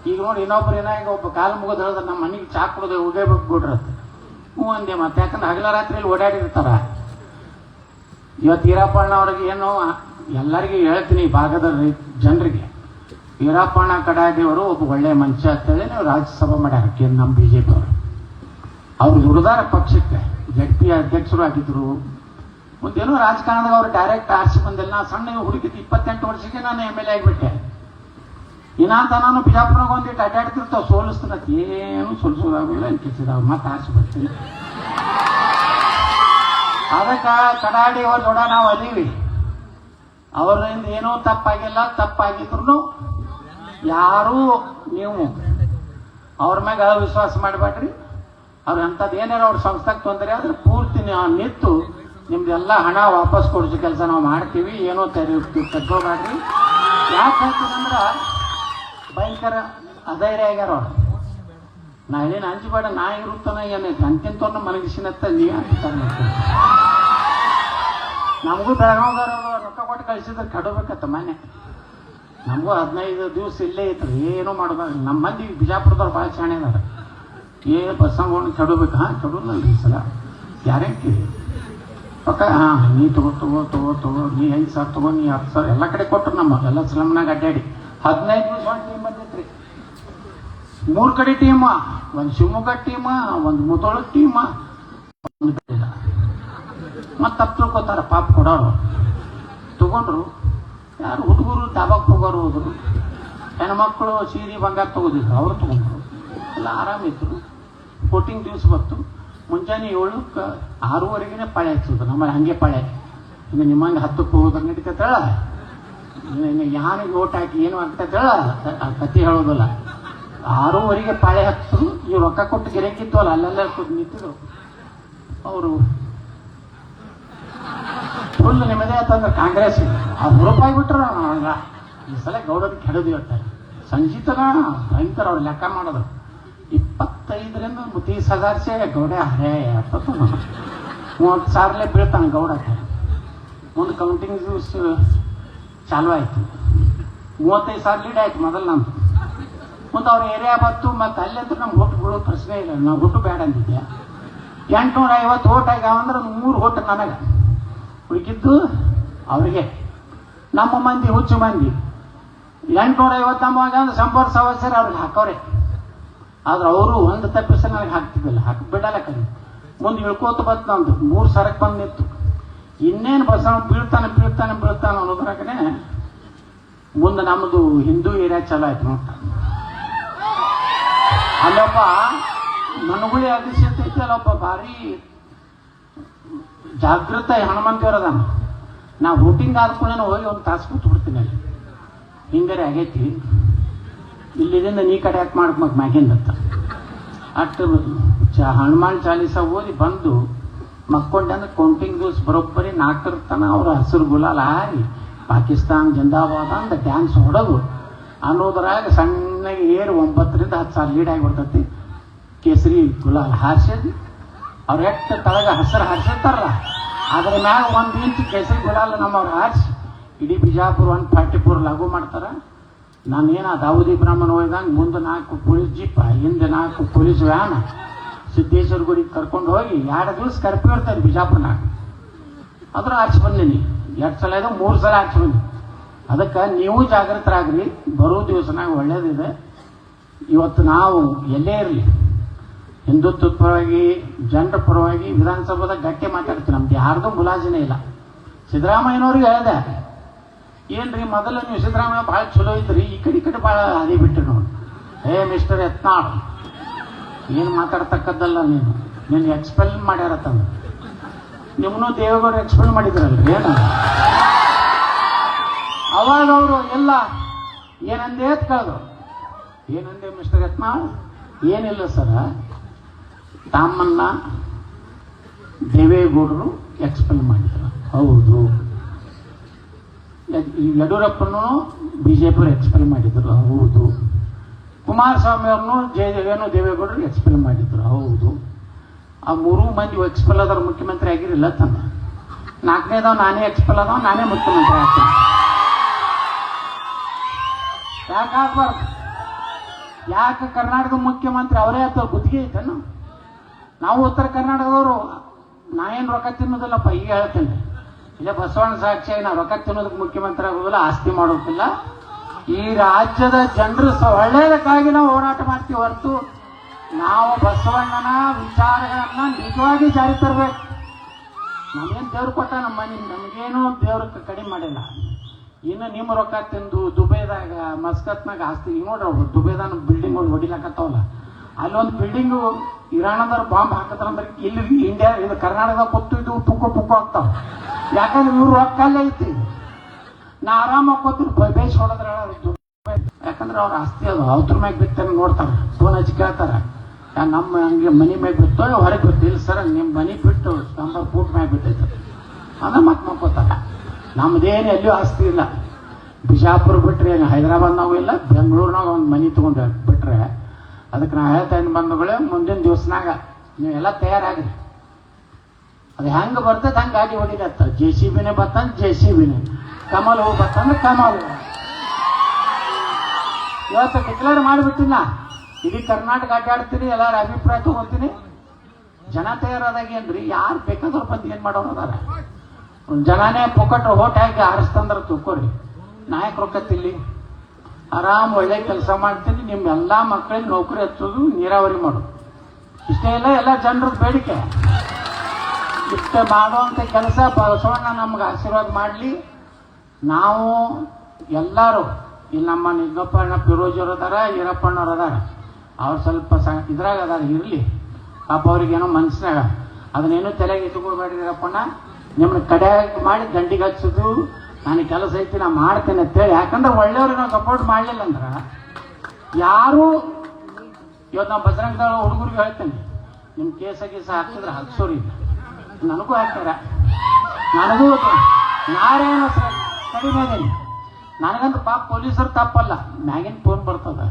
ಈಗ ನೋಡಿ, ಇನ್ನೊಬ್ರು ಏನಾಗ ಒಬ್ಬ ಕಾಲು ಮುಗಿದು ಹೇಳಿದ್ರೆ ನಮ್ಮ ಮನೆಗೆ ಚಾ ಕುಡ್ದೆ ಹೋಗೇಬೇಕು ಬಿಡ್ರತ್. ಹ್ಞೂ ಅಂದೆ. ಮತ್ತೆ ಯಾಕಂದ್ರೆ ಹಗಲ ರಾತ್ರಿಯಲ್ಲಿ ಓಡಾಡಿರ್ತಾರ. ಇವತ್ತು ಈರಪ್ಪಣ್ಣ ಅವ್ರಿಗೆ ಏನೋ ಎಲ್ಲರಿಗೂ ಹೇಳ್ತೀನಿ, ಈ ಭಾಗದ ಜನರಿಗೆ, ಈರಪ್ಪಣ್ಣ ಕಡಾಡಿಯವರು ಒಬ್ಬ ಒಳ್ಳೆ ಮನುಷ್ಯ ಅಂತೇಳಿ ನೀವು ರಾಜ್ಯಸಭಾ ಮಾಡ್ಯಾರ ನಮ್ಮ BJP ಅವರು. ಅವ್ರು ದುಡ್ದಾರ ಪಕ್ಷಕ್ಕೆ, ZP ಅಧ್ಯಕ್ಷರು ಆಗಿದ್ರು. ಮುಂದೇನೋ ರಾಜಕಾರಣದಾಗ ಅವ್ರು ಡೈರೆಕ್ಟ್ ಆರಿಸಿ ಬಂದಿಲ್ಲ. ನಾ ಸಣ್ಣ ಹುಡುಗಿದ್ದು 28 ವರ್ಷಕ್ಕೆ ನಾನು MLA ಆಗಿಬಿಟ್ಟೆ. ಇನ್ನಾಂತ ನಾನು ಬಿಜಾಪುರಾಗ ಒಂದಿಟ್ಟು ಅಡ್ಡಾಡ್ತಿರ್ತಾವ, ಸೋಲಿಸ್ತಾರ. ಏನು ಸೋಲಿಸೋದಾಗಿಲ್ಲ, ಅನ್ಕಿಸಿದ ಮತ್ತೆ ಆರಿಸಿ ಬರ್ತೀನಿ. ಅದಕ್ಕೆ ಕಡಾಡಿ ಅವ್ರ ಜೋಡ ನಾವು ಅದೀವಿ. ಅವರಿಂದ ಏನೂ ತಪ್ಪಾಗಿಲ್ಲ. ತಪ್ಪಾಗಿದ್ರು ಯಾರೂ ನೀವು ಅವ್ರ ಮ್ಯಾಗ ವಿಶ್ವಾಸ ಮಾಡಬೇಡ್ರಿ. ಅವ್ರು ಅಂಥದ್ದು ಏನಾರ ಅವ್ರ ಸಂಸ್ಥೆಗೆ ತೊಂದರೆ ಆದ್ರೆ ಪೂರ್ತಿ ನಿಂತು ನಿಮ್ದೆಲ್ಲ ಹಣ ವಾಪಸ್ ಕೊಡಿಸೋ ಕೆಲಸ ನಾವು ಮಾಡ್ತೀವಿ. ಏನೋ ತಗೋಬೇಡ್ರಿ. ಯಾಕೆ ಹೇಳ್ತೀನಂದ್ರೆ ಭಯಂಕರ ಅಧೈರ್ಯ ಆಗ್ಯಾರ ಅವ್ರು. ನಾ ಹೇಳೇನು ಅಂಜಬೇಡ, ನಾ ಇರುತ್ತಾನ ಏನೈತೆ ಅಂತಿಂತವ್ರನ್ನ ಮಲಗಿಸಿನತ್ತ ನೀ ಅಂತ ನಮಗೂ ಬೆಳಗಾವ್ದವ್ರು ರೊಕ್ಕ ಕೊಟ್ಟು ಕಳಿಸಿದ್ರೆ ಕಡಬೇಕತ್ತ ಮನೆ. ನಮಗೂ 15 ದಿವಸ ಇಲ್ಲೇ ಐತ್ರಿ, ಏನೂ ಮಾಡೋದಾಗ. ನಮ್ಮ ಮಂದಿ ಬಿಜಾಪುರದವ್ರು ಭಾಳ ಶಾಣೆ ಅದಾರ. ಬಸ್ಸಂಗೊಂಡು ಕೆಡಬೇಕು. ಕೆಡೋಲ್ಲ ಈ ಸಲ ಗ್ಯಾರಂಟಿ ರೊಕ್ಕ. ನೀ ತಗೋ ನೀ 5,000 ತಗೋ, ನೀ 10,000 ಎಲ್ಲ ಕಡೆ ಕೊಟ್ಟರು. ನಮ್ಮ ಎಲ್ಲ ಸ್ಲಮ್ನಾಗ ಅಡ್ಡಾಡಿ 15 ದಿವಸ ಒಂದು ಟೀಮ್ ಬಂದಿತ್ರಿ. 3 ಕಡೆ ಟೀಮ, ಒಂದು ಶಿವಮೊಗ್ಗ ಟೀಮ, ಒಂದು ಮುದೋಳ ಟೀಮ, ಒಂದು ಮತ್ತೆ ತಪ್ಪು ತಿಳ್ಕೊತಾರ ಪಾಪ ಕೊಡೋರು. ತಗೊಂಡ್ರು ಯಾರು ಹುಡುಗರು ಡಾಬಾಕ್ ಹೋಗೋರು ಹೋದ್ರು. ಹೆಣ್ಮಕ್ಳು ಸೀರೆ ಬಂಗಾರ ತಗೋದಿದ್ರು, ಅವ್ರು ತಗೊಂಡ್ರು. ಎಲ್ಲ ಆರಾಮಿದ್ರು. ವೋಟಿಂಗ್ ದಿವಸ ಬಂತು. ಮುಂಜಾನೆ 7ಕ್ಕೆ 6:30ಗೆ ಪಾಳೆ ಹಚ್ಚೋದು. ನಮ್ಮಲ್ಲಿ ಹಂಗೆ ಪಾಳೆ. ಈಗ ನಿಮ್ಮಂಗೆ 10ಕ್ಕೆ ಹೋಗೋದ್ರೆ ನಡೀತೇಳ. ಯಾನಿಗೆ ಓಟ್ ಹಾಕಿ ಏನು ಆಗ್ತೇಳ ಕತಿ ಹೇಳೋದಿಲ್ಲ. 6:30ಗೆ ಪಾಳೆ ಹಚ್ಚರು. ಇವ್ ರೊಕ್ಕ ಕೊಟ್ಟು ಗಿರಕಿದ್ವಲ್ಲ ಅಲ್ಲೆಲ್ಲ ನಿಂತಿದ್ರು. ಅವರು ಫುಲ್ ನಿಮ್ಮದೇ ಆತಂದ್ರೆ ಕಾಂಗ್ರೆಸ್ ರೂಪಾಯಿ ಬಿಟ್ರ. ಈ ಸಲ ಗೌಡರಿಗೆ ಕೆಡದು ಹೇಳ್ತಾರೆ. ಸಂಜೀತನ ಭಯಂಕರ ಅವ್ರು ಲೆಕ್ಕ ಮಾಡೋದು. 25ರಿಂದ 30,000 ಗೌಡ ಹರೇ 30,000 ಬೀಳ್ತಾನೆ ಗೌಡಕ್ಕೆ. ಮುಂದೆ ಕೌಂಟಿಂಗ್ ದಿವಸ ಚಾಲು ಆಯ್ತು. 35,000 ಲೀಡ್ ಆಯ್ತು ಮೊದಲು ನಂದು. ಮುಂದೆ ಅವ್ರ ಏರಿಯಾ ಬತ್ತು. ಮತ್ತು ಅಲ್ಲಂತೂ ನಮ್ಗೆ ಓಟ್ ಬೀಳೋ ಪ್ರಶ್ನೆ ಇಲ್ಲ. ನಾವು ಓಟು ಬೇಡ ಅಂತಿದ್ದೆ. 850 ಓಟ್ ಆಗ್ಯಾವಂದ್ರೆ 3 ಓಟ್ ನನಗೆ, ಉಳಿಕಿದ್ದು ಅವ್ರಿಗೆ. ನಮ್ಮ ಮಂದಿ ಹುಚ್ಚು ಮಂದಿ 850 ನಮ್ಮವಾಗ ಅಂದ್ರೆ 100 ಸವಸ್ಯರು ಅವ್ರಿಗೆ ಹಾಕೋರೆ. ಆದ್ರೆ ಅವರು ಒಂದು ತಪ್ಪಿಸ ನನಗೆ ಹಾಕ್ತಿದ್ದಿಲ್ಲ. ಬಿಡಲ್ಲ ಕಡೆ ಮುಂದೆ ಇಳ್ಕೋತ ಬತ್ತು. ನಂದು 3 ಸರಕ್ಕೆ ಬಂದು ನಿಂತು. ಇನ್ನೇನು ಬಸವ ಬೀಳ್ತಾನೆ ಅನ್ನೋದ್ರಾಗನೆ ಮುಂದೆ ನಮ್ಮದು ಹಿಂದೂ ಏರಿಯಾ ಚಲೋ ಆಯ್ತು ನೋಡ್ತ. ಅಲ್ಲೊಬ್ಬ ಮನಗುಳಿ ಅಧಿಸೈತಿ. ಅಲ್ಲೊಬ್ಬ ಭಾರಿ ಜಾಗೃತ ಹನುಮಂತೇವ್ರದಾನ. ನಾ ವೋಟಿಂಗ್ ಆದ್ಕೊಳ್ಳೆ ಹೋಗಿ ಒಂದು ತಾಸು ಕೂತು ಬಿಡ್ತೀನಿ ಅಲ್ಲಿ. ಹಿಂಗಾರೆ ಆಗೈತಿ, ಇಲ್ಲಿದಿಂದ ನೀ ಕಡೆ ಯಾಕೆ ಮಾಡ್ಬೇಕು ಮ್ಯಾಗಿಂದ ಅಷ್ಟು ಹನುಮಾನ್ ಚಾಲೀಸ ಓದಿ ಬಂದು ಮಕ್ಕೊಂಡೆ. ಅಂದ್ರೆ ಕೌಂಟಿಂಗ್ ದಿವಸ ಬರೋಬ್ಬರಿ 4 ತನ ಅವ್ರ ಹಸಿರು ಗುಲಾಲ್ ಹಾರಿ ಪಾಕಿಸ್ತಾನ್ ಜಿಂದಾಬಾದ್ ಅಂತ ಡ್ಯಾನ್ಸ್ ಹೊಡೋದು ಅನ್ನೋದ್ರಾಗ ಸಣ್ಣಗೆ 9ರಿಂದ 10,000 ಲೀಡ್ ಆಗಿಬಿಡ್ತೈತಿ. ಕೇಸರಿ ಗುಲಾಲ್ ಹಾರಿಸಿದ್ ಅವ್ರು ಎಷ್ಟು ತಳಗ ಹಸಿರು ಹಾರಿಸಿರ್ತಾರಲ್ಲ ಅದ್ರ ಮ್ಯಾಗ 1 ಇಂಚ್ ಕೇಸರಿ ಗುಲಾಲ್ ನಮ್ಮವ್ರು ಹಾರಿಸಿ ಇಡೀ ಬಿಜಾಪುರ 144 ಲಾಗು ಮಾಡ್ತಾರ. ನಾನೇನ ದಾವೂದಿ ಬ್ರಾಹ್ಮಣ ಹೋಯ್ದಂಗೆ ಮುಂದೆ 4 ಪೊಲೀಸ್ ಜೀಪ, ಹಿಂದೆ 4 ಪೊಲೀಸ್ ವ್ಯಾನ್ ಸಿದ್ದೇಶ್ವರ ಗುಡಿಗೆ ಕರ್ಕೊಂಡು ಹೋಗಿ 2 ದಿವಸ ಕರ್ಫ್ಯೂ ಇರ್ತಾರೆ ಬಿಜಾಪುರನಾಗ. ಅದ್ರ ಆಚೆ ಬಂದೀನಿ. 2 ಸಲ ಇದೆ, 3 ಸಲ ಆಚೆ ಬಂದಿ. ಅದಕ್ಕೆ ನೀವು ಜಾಗೃತರಾಗ್ರಿ. ಬರೋ ದಿವಸನಾಗ ಒಳ್ಳೇದಿದೆ. ಇವತ್ತು ನಾವು ಎಲ್ಲೇ ಇರಲಿ ಹಿಂದುತ್ವದ ಪರವಾಗಿ, ಜನರ ಪರವಾಗಿ ವಿಧಾನಸಭಾದಾಗ ಗಟ್ಟಿ ಮಾತಾಡ್ತೀವಿ. ನಮ್ದು ಯಾರ್ದು ಮುಲಾಜಿನೇ ಇಲ್ಲ. ಸಿದ್ದರಾಮಯ್ಯನವ್ರಿಗೆ ಹೇಳಿದೆ, ಏನ್ರಿ ಮೊದಲು ನೀವು ಸಿದ್ದರಾಮಯ್ಯ ಭಾಳ ಚಲೋ ಇದ್ರಿ, ಈ ಕಡೆ ಭಾಳ ಅದೇ ಬಿಟ್ಟರು ನೋಡಿ. ಮಿಸ್ಟರ್ ಯತ್ನಾಳ್ ಏನು ಮಾತಾಡ್ತಕ್ಕದ್ದಲ್ಲ, ನೀನು ಎಕ್ಸ್ಪೆಲ್ ಮಾಡ್ಯಾರತ್ತಂದ್ರೆ ನಿಮ್ಮನ್ನು ದೇವೇಗೌಡರು ಎಕ್ಸ್ಪೆಲ್ ಮಾಡಿದ್ರಲ್ರಿ. ಏನು ಅವಾಗ ಅವರು ಎಲ್ಲ ಏನಂದೇ ಕಳೆದ್ರು. ಏನಂದೆ ಮಿಸ್ಟರ್ ಯತ್ನಾಳ್? ಏನಿಲ್ಲ ಸರ, ತಮ್ಮನ್ನ ದೇವೇಗೌಡರು ಎಕ್ಸ್ಪೆಲ್ ಮಾಡಿದ್ರು. ಹೌದು. ಯಡಿಯೂರಪ್ಪನೂ ಬಿಜೆಪಿ ಎಕ್ಸ್ಪೆಲ್ ಮಾಡಿದ್ರು. ಹೌದು. ಕುಮಾರಸ್ವಾಮಿ ಅವ್ರನ್ನು ದೇವೇಗೌಡರು ಎಕ್ಸ್ಪೆಲ್ ಮಾಡಿದ್ರು. ಹೌದು. ಆ 3 ಮಂದಿ ಎಕ್ಸ್ಪೆಲ್ ಆದವ್ರು ಮುಖ್ಯಮಂತ್ರಿ ಆಗಿರಲಿಲ್ಲ ತನ್ನ. 4ನೇದವ್ ನಾನೇ ಎಕ್ಸ್ಪೆಲ್ ಆದವ, ನಾನೇ ಮುಖ್ಯಮಂತ್ರಿ ಆಗ್ತೀನಿ. ಯಾಕಾಗ್ಬಾರ್ದು? ಯಾಕೆ ಕರ್ನಾಟಕದ ಮುಖ್ಯಮಂತ್ರಿ ಅವರೇ ಅಥವಾ ಗುತ್ತಿಗೆ ಐತೇನು? ನಾವು ಉತ್ತರ ಕರ್ನಾಟಕದವರು ನಾ ಏನು ರೊಕ್ಕ ತಿನ್ನೋದಿಲ್ಲಪ್ಪ. ಈಗ ಹೇಳ್ತೇನೆ, ಇಲ್ಲ ಬಸವಣ್ಣ ಸಾಕ್ಷಿಯಾಗಿ ನಾವು ರೊಕ್ಕ ತಿನ್ನೋದಕ್ಕೆ ಮುಖ್ಯಮಂತ್ರಿ ಆಗೋದಿಲ್ಲ, ಆಸ್ತಿ ಮಾಡೋದಿಲ್ಲ. ಈ ರಾಜ್ಯದ ಜನರು ಒಳ್ಳೆಯದಕ್ಕಾಗಿ ನಾವು ಹೋರಾಟ ಮಾಡ್ತೀವಿ ಹೊರತು ನಾವು ಬಸವಣ್ಣನ ವಿಚಾರಗಳನ್ನ ನಿಜವಾಗಿ ಜಾರಿ ತರಬೇಕು. ನಮಗೇನು ದೇವ್ರು ಕೊಟ್ಟ ನಮ್ಮ ಮನೆ, ನಮಗೇನು ದೇವ್ರ ಕಡಿಮೆ ಮಾಡಿಲ್ಲ. ಇನ್ನು ನಿಮ್ಮ ರೊಕ್ಕ ತಿಂದು ದುಬೈದಾಗ ಮಸ್ಕತ್ನಾಗ ಆಸ್ತಿ. ಈಗ ನೋಡ್ರಿ ಅವ್ರು ದುಬೈದಾನ ಬಿಲ್ಡಿಂಗ್ ಹೊಡಿಲಾಕತ್ತಾವಲ್ಲ, ಅಲ್ಲೊಂದು ಬಿಲ್ಡಿಂಗು ಇರಾಣದವ್ರು ಬಾಂಬ್ ಹಾಕತ್ತಂದ್ರೆ ಇಲ್ಲಿ ಇಂಡಿಯಾ ಇದು ಕರ್ನಾಟಕದಾಗ ಕೊತ್ತು ಇದು ಪುಕ್ಕು ಪುಕ್ಕು ಆಗ್ತಾವ. ಯಾಕಂದ್ರೆ ಇವ್ರು ರೊಕ್ಕಲ್ಲೇ ಐತಿ. ನಾ ಆರಾಮಾಗಿ ಕೊತ್ತಿರು ಬೇಸ್ ಹೊಡೆದ್ರ ಯಾಕಂದ್ರೆ ಅವ್ರ ಆಸ್ತಿ ಅದು ಅವ್ರ ಮ್ಯಾಗ ಬಿತ್ತಂಗೆ ನೋಡ್ತಾರೆ, ಫೋನ್ ಹಚ್ಚಿ ಕೇಳ್ತಾರೆ, ನಮ್ಮ ಹಂಗೆ ಮನಿ ಮ್ಯಾಗ ಬಿತ್ತೋ ಹೊರಗೆ ಬಿತ್ತು. ಇಲ್ಲ ಸರ್ ನಿಮ್ಮ ಮನಿ ಬಿಟ್ಟು ನಂಬರ್ ಫೂಟ್ ಮ್ಯಾಗ ಬಿಟ್ಟೈತೆ ಅಂದ್ರೆ ಮತ್ತೆ ಮಕ್ಕೋತಾರೆ. ನಮ್ದೇನು ಎಲ್ಲಿಯೂ ಆಸ್ತಿ ಇಲ್ಲ. ಬಿಜಾಪುರ ಬಿಟ್ರೆ ಹೈದರಾಬಾದ್ನಾಗೂ ಇಲ್ಲ, ಬೆಂಗಳೂರಿನಾಗ ಒಂದು ಮನಿ ತೊಗೊಂಡು ಬಿಟ್ರೆ ಅದಕ್ಕೆ ನಾ ಹೇಳ್ತೇನೆ ಬಂಧುಗಳೇ, ಮುಂದಿನ ದಿವಸನಾಗ ನೀವೆಲ್ಲ ತಯಾರಾಗ್ರಿ. ಅದು ಹೆಂಗೆ ಬರ್ತದೆ ಹಂಗೆ ಗಾಡಿ ಹೊಡಿಲತ್ತ. JCBನೇ ಬರ್ತಂದ್ರೆ JCBನೇ, ಕಮಲ್ ಹೂ ಬರ್ತಂದ್ರೆ ಕಮಲ್ ಹೂ. ಇವತ್ತು ಡಿಕ್ಲೇರ್ ಮಾಡಿಬಿಟ್ಟಿನ ಇಡೀ ಕರ್ನಾಟಕ ಅಡ್ಡಾಡ್ತೀನಿ, ಎಲ್ಲಾರ ಅಭಿಪ್ರಾಯ ತಗೊಂತೀನಿ. ಜನ ತಯಾರಾದಾಗ ಏನ್ರಿ, ಯಾರು ಬೇಕಾದ್ರೂ ಬಂದು ಏನು ಮಾಡೋರು ಅದಾರ. ಜನನೇ ಪೊಕಟ್ಟು ಹೋಟ್ ಹಾಕಿ ಆರಿಸ್ತಂದ್ರೆ ತಿಳ್ಕೊರಿ, ನಾಯಕ ರೊಕ್ಕತ್ತಿಲ್ಲಿ ಆರಾಮ್ ಒಳ್ಳೆ ಕೆಲಸ ಮಾಡ್ತೀನಿ. ನಿಮ್ಮೆಲ್ಲ ಮಕ್ಕಳಿಗೆ ನೌಕರಿ ಹಚ್ಚೋದು, ನೀರಾವರಿ ಮಾಡೋದು, ಇಷ್ಟೇ ಇಲ್ಲ. ಎಲ್ಲ ಜನರ ಬೇಡಿಕೆ ಇಷ್ಟ ಮಾಡುವಂಥ ಕೆಲಸ ಬಸವಣ್ಣ ನಮ್ಗೆ ಆಶೀರ್ವಾದ ಮಾಡಲಿ. ನಾವು ಎಲ್ಲರೂ ಇಲ್ಲಿ ನಮ್ಮ ನಿಂಗಪ್ಪಣ್ಣ ಪಿರೋಜರು ಅದಾರ, ಈರಪ್ಪಣ್ಣವ್ರು ಅದಾರ, ಅವ್ರು ಸ್ವಲ್ಪ ಇದ್ರಾಗ ಅದಾರ, ಇರಲಿ ಪಾಪ ಅವ್ರಿಗೇನೋ ಮನ್ಸಿನಾಗ ಅದನ್ನೇನು ತಲೆಗೆ ಇಟ್ಕೊಳ್ಬೇಡ್ರಿ. ಈರಪ್ಪಣ್ಣ ನಿಮ್ಮನ್ನ ಕಡೆಯಾಗಿ ಮಾಡಿ ದಂಡಿಗೆ ಹಚ್ಚೋದು ನನಗೆ ಕೆಲಸ ಐತಿ, ನಾ ಮಾಡ್ತೇನೆ ಅಂತೇಳಿ. ಯಾಕಂದ್ರೆ ಒಳ್ಳೆಯವ್ರಿಗೆ ನಾವು ಸಪೋರ್ಟ್ ಮಾಡಲಿಲ್ಲ ಅಂದ್ರೆ ಯಾರು ಇವತ್ತು ನಾವು ಬಜರಂಗ ದಳ ಹುಡುಗರಿಗೆ ಹೇಳ್ತೇನೆ, ನಿಮ್ಮ ಕೇಸ ಹಾಕಿದ್ರೆ ಹಾಕ್ಸೋರಿ, ನನಗೂ ಹಾಕ್ತಾರ, ನನಗೂ ನಾರೇನು ಕಡಿಮೆ ಅದೇನಿ. ನನಗಂದ್ರೆ ಪಾಪ ಪೊಲೀಸರು ತಪ್ಪಲ್ಲ, ಮ್ಯಾಗಿನ ಫೋನ್ ಬರ್ತದ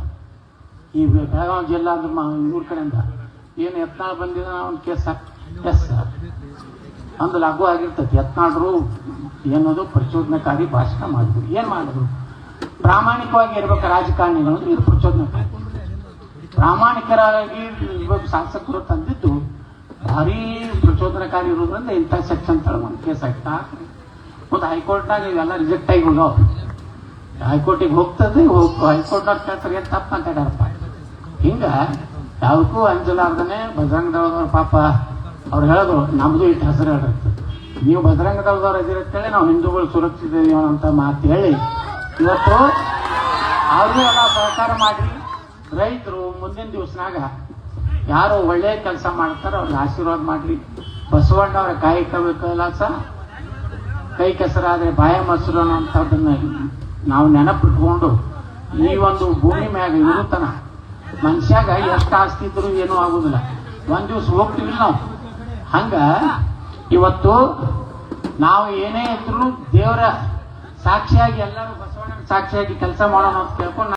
ಈ ಬೆಳಗಾವಿ ಜಿಲ್ಲಾ ಇವ್ರ ಕಡೆಯಿಂದ, ಏನು ಯತ್ನಾಳ್ ಬಂದಿದ ಒಂದು ಕೇಸ್ ಎಸ್ ಒಂದು ಲಘು ಆಗಿರ್ತೈತಿ. ಯತ್ನಾಳರು ಏನದು ಪ್ರಚೋದನಕಾರಿ ಭಾಷಣ ಮಾಡಿದ್ರು. ಏನು ಮಾಡಿದ್ರು? ಪ್ರಾಮಾಣಿಕವಾಗಿ ಇರ್ಬೇಕು ರಾಜಕಾರಣಿಗಳು ಅಂದ್ರೆ ಇದು ಪ್ರಚೋದನಕಾರಿ. ಪ್ರಾಮಾಣಿಕರಾಗಿ ಶಾಸಕರು ತಂದಿದ್ದು ಭಾರಿ ಪ್ರಚೋದನಕಾರಿ ಇರೋದ್ರಿಂದ ಇಂಥ ಸೆಕ್ಷನ್ ತಳ ಒಂದು ಕೇಸ್ ಆಗ್ತಾ. ಒಂದು ಹೈಕೋರ್ಟ್ನಾಗ ಇವೆಲ್ಲ ರಿಜೆಕ್ಟ್ ಆಗಿ ಹೋಗೋ, ಹೈಕೋರ್ಟಿಗೆ ಹೋಗ್ತದೆ, ಹೈಕೋರ್ಟ್ನವ್ರು ಕೇಳ್ತಾರೆ ಏನು ತಪ್ಪು ಮಾತಾಡ್ಯಾರಪ್ಪ. ಹಿಂಗ ಯಾವಕ್ಕೂ ಅಂಜಲಾರ್ದನೆ ಬಜರಂಗ ದಳದವ್ರ ಪಾಪ ಅವ್ರು ಹೇಳಿದ್ರು, ನಮ್ದು ಇಟ್ಟು ಹೆಸರು ಹೇಳಿರ್ತದೆ, ನೀವು ಬಜರಂಗ ದಳದವ್ರು ಇದಿರತ್ತೇಳಿ ನಾವು ಹಿಂದೂಗಳು ಸುರಕ್ಷಿತ ಅಂತ ಮಾತು ಹೇಳಿ ಇವತ್ತು ಅವ್ರಿಗೂ ಎಲ್ಲ ಸಹಕಾರ ಮಾಡಿ. ರೈತರು ಮುಂದಿನ ದಿವಸನಾಗ ಯಾರು ಒಳ್ಳೆಯ ಕೆಲಸ ಮಾಡ್ತಾರೋ ಅವ್ರಿಗೆ ಆಶೀರ್ವಾದ ಮಾಡ್ರಿ. ಬಸವಣ್ಣವರ ಕಾಯಕ ವಿಕಾಸ ಕೈ ಕೆಸರಾದ್ರೆ ಬಾಯ ಮೊಸರು ಅನ್ನೋಂಥದ್ದನ್ನ ನಾವು ನೆನಪಿಟ್ಕೊಂಡು ಈ ಒಂದು ಭೂಮಿ ಮ್ಯಾಗ ಇರುತ್ತನ ಮನುಷ್ಯಾಗ ಎಷ್ಟು ಆಸ್ತಿ ಇದ್ರು ಏನೂ ಆಗುದಿಲ್ಲ, ಒಂದ್ ದಿವ್ಸ ಹೋಗ್ತೀವಿ ನಾವು. ಹಂಗ ಇವತ್ತು ನಾವು ಏನೇ ಇದ್ರು ದೇವರ ಸಾಕ್ಷಿಯಾಗಿ ಎಲ್ಲರೂ ಬಸವಣ್ಣನ ಸಾಕ್ಷಿಯಾಗಿ ಕೆಲಸ ಮಾಡೋಣ ಅಂತ ಕೇಳ್ಕೊಂಡು